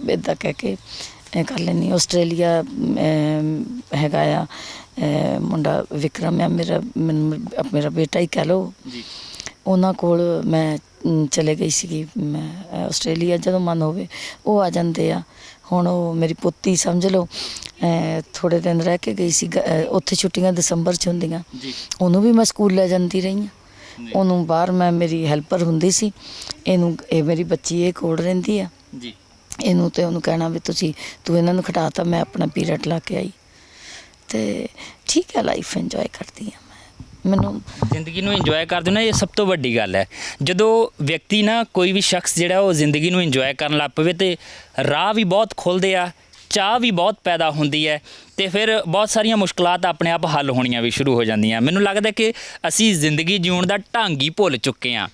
ਇੱਦਾਂ ਕਹਿ ਕੇ ਕਰ ਲੈਂਦੀ। ਆਸਟ੍ਰੇਲੀਆ ਹੈਗਾ ਆ ਮੁੰਡਾ ਵਿਕਰਮ ਆ, ਮੇਰਾ ਬੇਟਾ ਹੀ ਕਹਿ ਲਓ। ਉਹਨਾਂ ਕੋਲ ਮੈਂ ਚਲੇ ਗਈ ਸੀਗੀ, ਮੈਂ ਆਸਟ੍ਰੇਲੀਆ, ਜਦੋਂ ਮਨ ਹੋਵੇ ਉਹ ਆ ਜਾਂਦੇ ਆ। ਹੁਣ ਉਹ ਮੇਰੀ ਪੁੱਤੀ ਸਮਝ ਲਓ, ਥੋੜ੍ਹੇ ਦਿਨ ਰਹਿ ਕੇ ਗਈ ਸੀ ਉੱਥੇ, ਛੁੱਟੀਆਂ ਦਸੰਬਰ 'ਚ ਹੁੰਦੀਆਂ, ਉਹਨੂੰ ਵੀ ਮੈਂ ਸਕੂਲ ਲੈ ਜਾਂਦੀ ਰਹੀ ਹਾਂ। ਉਹਨੂੰ ਬਾਹਰ ਮੈਂ ਮੇਰੀ ਹੈਲਪਰ ਹੁੰਦੀ ਸੀ। ਇਹ ਮੇਰੀ ਬੱਚੀ ਇਹ ਕੋਲ ਰਹਿੰਦੀ ਆ, ਇਹਨੂੰ ਤੇ ਉਹਨੂੰ ਕਹਿਣਾ ਵੀ ਤੂੰ ਇਹਨਾਂ ਨੂੰ ਖਿਡਾ ਤਾ, ਮੈਂ ਆਪਣਾ ਪੀਰੀਅਡ ਲਾ ਕੇ ਆਈ। ਅਤੇ ਠੀਕ ਹੈ, ਲਾਈਫ ਇੰਜੋਏ ਕਰਦੀ ਹਾਂ। ਮੈਨੂੰ ਜ਼ਿੰਦਗੀ ਨੂੰ ਇੰਜੋਏ ਕਰਦੇ ਨਾ, ਇਹ ਸਭ ਤੋਂ ਵੱਡੀ ਗੱਲ ਹੈ। ਜਦੋਂ ਵਿਅਕਤੀ ਨਾ, ਕੋਈ ਵੀ ਸ਼ਖਸ ਜਿਹੜਾ ਉਹ ਜ਼ਿੰਦਗੀ ਨੂੰ ਇੰਜੋਏ ਕਰਨ ਲੱਗ ਪਵੇ, ਤੇ ਰਾਹ ਵੀ ਬਹੁਤ ਖੁੱਲ੍ਹਦੇ ਆ, ਚਾਹ ਵੀ ਬਹੁਤ ਪੈਦਾ ਹੁੰਦੀ ਹੈ, ਅਤੇ ਫਿਰ ਬਹੁਤ ਸਾਰੀਆਂ ਮੁਸ਼ਕਲਾਤ ਆਪਣੇ ਆਪ ਹੱਲ ਹੋਣੀਆਂ ਵੀ ਸ਼ੁਰੂ ਹੋ ਜਾਂਦੀਆਂ। ਮੈਨੂੰ ਲੱਗਦਾ ਕਿ ਅਸੀਂ ਜ਼ਿੰਦਗੀ ਜਿਉਣ ਦਾ ਢੰਗ ਹੀ ਭੁੱਲ ਚੁੱਕੇ ਹਾਂ।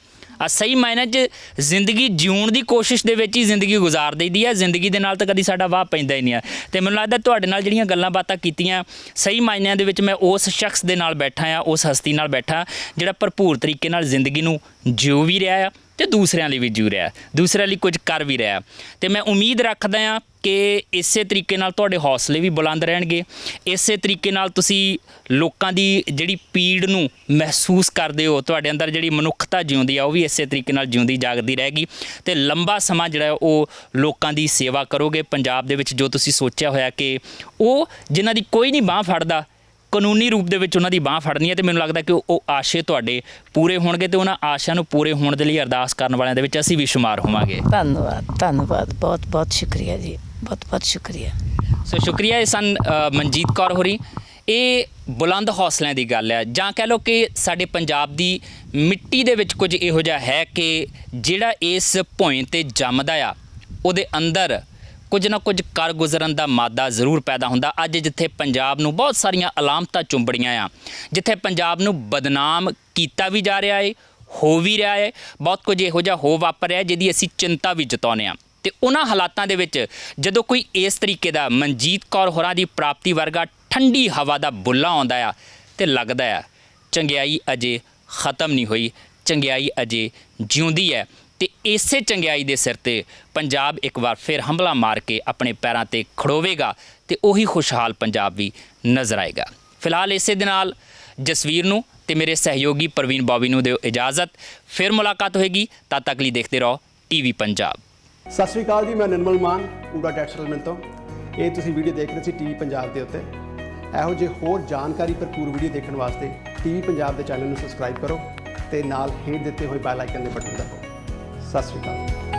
ਸਹੀ ਮਾਇਨੇ 'ਚ ਜ਼ਿੰਦਗੀ ਜਿਉਣ ਦੀ ਕੋਸ਼ਿਸ਼ ਦੇ ਵਿੱਚ ਹੀ ਜ਼ਿੰਦਗੀ ਗੁਜ਼ਾਰ ਦਈਦੀ ਹੈ, ਜ਼ਿੰਦਗੀ ਦੇ ਨਾਲ ਤਾਂ ਕਦੀ ਸਾਡਾ ਵਾਹ ਪੈਂਦਾ ਹੀ ਨਹੀਂ ਆ। ਅਤੇ ਮੈਨੂੰ ਲੱਗਦਾ ਤੁਹਾਡੇ ਨਾਲ ਜਿਹੜੀਆਂ ਗੱਲਾਂ ਬਾਤਾਂ ਕੀਤੀਆਂ, ਸਹੀ ਮਾਇਨਿਆਂ ਦੇ ਵਿੱਚ ਮੈਂ ਉਸ ਸ਼ਖਸ ਦੇ ਨਾਲ ਬੈਠਾ ਆ, ਉਸ ਹਸਤੀ ਨਾਲ ਬੈਠਾ ਜਿਹੜਾ ਭਰਪੂਰ ਤਰੀਕੇ ਨਾਲ ਜ਼ਿੰਦਗੀ ਨੂੰ ਜਿਉ ਵੀ ਰਿਹਾ ਆ, ਅਤੇ ਦੂਸਰਿਆਂ ਲਈ ਵੀ ਜਿਉ ਰਿਹਾ, ਦੂਸਰਿਆਂ ਲਈ ਕੁਝ ਕਰ ਵੀ ਰਿਹਾ। ਅਤੇ ਮੈਂ ਉਮੀਦ ਰੱਖਦਾ ਹਾਂ ਕਿ ਇਸੇ ਤਰੀਕੇ ਨਾਲ ਤੁਹਾਡੇ ਹੌਸਲੇ ਵੀ ਬੁਲੰਦ ਰਹਿਣਗੇ, ਇਸੇ ਤਰੀਕੇ ਨਾਲ ਤੁਸੀਂ ਲੋਕਾਂ ਦੀ ਜਿਹੜੀ ਪੀੜ ਨੂੰ ਮਹਿਸੂਸ ਕਰਦੇ ਹੋ, ਤੁਹਾਡੇ ਅੰਦਰ ਜਿਹੜੀ ਮਨੁੱਖਤਾ ਜਿਉਂਦੀ ਆ, ਉਹ ਵੀ ਇਸੇ ਤਰੀਕੇ ਨਾਲ ਜਿਉਂਦੀ ਜਾਗਦੀ ਰਹੇਗੀ, ਅਤੇ ਲੰਬਾ ਸਮਾਂ ਜਿਹੜਾ ਉਹ ਲੋਕਾਂ ਦੀ ਸੇਵਾ ਕਰੋਗੇ। ਪੰਜਾਬ ਦੇ ਵਿੱਚ ਜੋ ਤੁਸੀਂ ਸੋਚਿਆ ਹੋਇਆ ਕਿ ਉਹ ਜਿਨ੍ਹਾਂ ਦੀ ਕੋਈ ਨਹੀਂ ਬਾਂਹ ਫੜਦਾ, ਕਾਨੂੰਨੀ ਰੂਪ ਦੇ ਵਿੱਚ ਉਹਨਾਂ ਦੀ ਬਾਂਹ ਫੜਨੀ ਹੈ, ਅਤੇ ਮੈਨੂੰ ਲੱਗਦਾ ਕਿ ਉਹ ਆਸ਼ੇ ਤੁਹਾਡੇ ਪੂਰੇ ਹੋਣਗੇ, ਅਤੇ ਉਹਨਾਂ ਆਸ਼ਿਆਂ ਨੂੰ ਪੂਰੇ ਹੋਣ ਦੇ ਲਈ ਅਰਦਾਸ ਕਰਨ ਵਾਲਿਆਂ ਦੇ ਵਿੱਚ ਅਸੀਂ ਵੀ ਸ਼ੁਮਾਰ ਹੋਵਾਂਗੇ। ਧੰਨਵਾਦ, ਬਹੁਤ ਸ਼ੁਕਰੀਆ ਜੀ, ਬਹੁਤ ਸ਼ੁਕਰੀਆ। ਸੋ ਸ਼ੁਕਰੀਆ। ਇਹ ਸਨ ਮਨਜੀਤ ਕੌਰ ਹੋਰੀ। ਇਹ ਬੁਲੰਦ ਹੌਸਲਿਆਂ ਦੀ ਗੱਲ ਹੈ, ਜਾਂ ਕਹਿ ਲਓ ਕਿ ਸਾਡੇ ਪੰਜਾਬ ਦੀ ਮਿੱਟੀ ਦੇ ਵਿੱਚ ਕੁਝ ਇਹੋ ਜਿਹਾ ਹੈ ਕਿ ਜਿਹੜਾ ਇਸ ਭੋਇੰ 'ਤੇ ਜੰਮਦਾ ਆ, ਉਹਦੇ ਅੰਦਰ ਕੁਝ ਨਾ ਕੁਝ ਕਰ ਗੁਜ਼ਰਨ ਦਾ ਮਾਦਾ ਜ਼ਰੂਰ ਪੈਦਾ ਹੁੰਦਾ। ਅੱਜ ਜਿੱਥੇ ਪੰਜਾਬ ਨੂੰ ਬਹੁਤ ਸਾਰੀਆਂ ਅਲਾਮਤਾਂ ਚੁੰਬੜੀਆਂ ਆ, ਜਿੱਥੇ ਪੰਜਾਬ ਨੂੰ ਬਦਨਾਮ ਕੀਤਾ ਵੀ ਜਾ ਰਿਹਾ ਹੈ, ਹੋ ਵੀ ਰਿਹਾ ਹੈ, ਬਹੁਤ ਕੁਝ ਇਹੋ ਜਿਹਾ ਹੋ ਵਾਪਰ ਰਿਹਾ ਜਿਹਦੀ ਅਸੀਂ ਚਿੰਤਾ ਵੀ ਜਤਾਉਂਦੇ ਹਾਂ। ਅਤੇ ਉਹਨਾਂ ਹਾਲਾਤਾਂ ਦੇ ਵਿੱਚ ਜਦੋਂ ਕੋਈ ਇਸ ਤਰੀਕੇ ਦਾ ਮਨਜੀਤ ਕੌਰ ਹੋਰਾਂ ਦੀ ਪ੍ਰਾਪਤੀ ਵਰਗਾ ਠੰਡੀ ਹਵਾ ਦਾ ਬੁੱਲਾ ਆਉਂਦਾ ਆ, ਅਤੇ ਲੱਗਦਾ ਆ ਚੰਗਿਆਈ ਅਜੇ ਖ਼ਤਮ ਨਹੀਂ ਹੋਈ, ਚੰਗਿਆਈ ਅਜੇ ਜਿਉਂਦੀ ਹੈ। ਅਤੇ ਇਸੇ ਚੰਗਿਆਈ ਦੇ ਸਿਰ 'ਤੇ ਪੰਜਾਬ ਇੱਕ ਵਾਰ ਫਿਰ ਹੰਭਲਾ ਮਾਰ ਕੇ ਆਪਣੇ ਪੈਰਾਂ 'ਤੇ ਖੜੋਵੇਗਾ, ਅਤੇ ਉਹੀ ਖੁਸ਼ਹਾਲ ਪੰਜਾਬ ਵੀ ਨਜ਼ਰ ਆਏਗਾ। ਫਿਲਹਾਲ ਇਸੇ ਦੇ ਨਾਲ ਜਸਵੀਰ ਨੂੰ ਅਤੇ ਮੇਰੇ ਸਹਿਯੋਗੀ ਪ੍ਰਵੀਨ ਬੋਬੀ ਨੂੰ ਦਿਓ ਇਜਾਜ਼ਤ। ਫਿਰ ਮੁਲਾਕਾਤ ਹੋਏਗੀ, ਤਦ ਤੱਕ ਲਈ ਦੇਖਦੇ ਰਹੋ TV ਪੰਜਾਬ। ਸਤਿ ਸ਼੍ਰੀ ਅਕਾਲ ਜੀ, ਮੈਂ ਨਿਰਮਲ ਮਾਨ ਪੂਰਾ ਡੈਟ ਸੈਟਲਮੈਂਟ ਤੋਂ। ਇਹ ਤੁਸੀਂ ਵੀਡੀਓ ਦੇਖ ਰਹੇ ਸੀ TV ਪੰਜਾਬ ਦੇ ਉੱਤੇ। ਇਹੋ ਜਿਹੇ ਹੋਰ ਜਾਣਕਾਰੀ ਭਰਪੂਰ ਵੀਡੀਓ ਦੇਖਣ ਵਾਸਤੇ TV ਪੰਜਾਬ ਦੇ ਚੈਨਲ ਨੂੰ ਸਬਸਕ੍ਰਾਈਬ ਕਰੋ, ਅਤੇ ਨਾਲ ਹੇਠ ਦਿੱਤੇ ਹੋਏ ਬੈਲ ਆਈਕਨ ਦੇ ਬਟਨ ਦਬਾਓ। ਸਤਿ ਸ਼੍ਰੀ ਅਕਾਲ।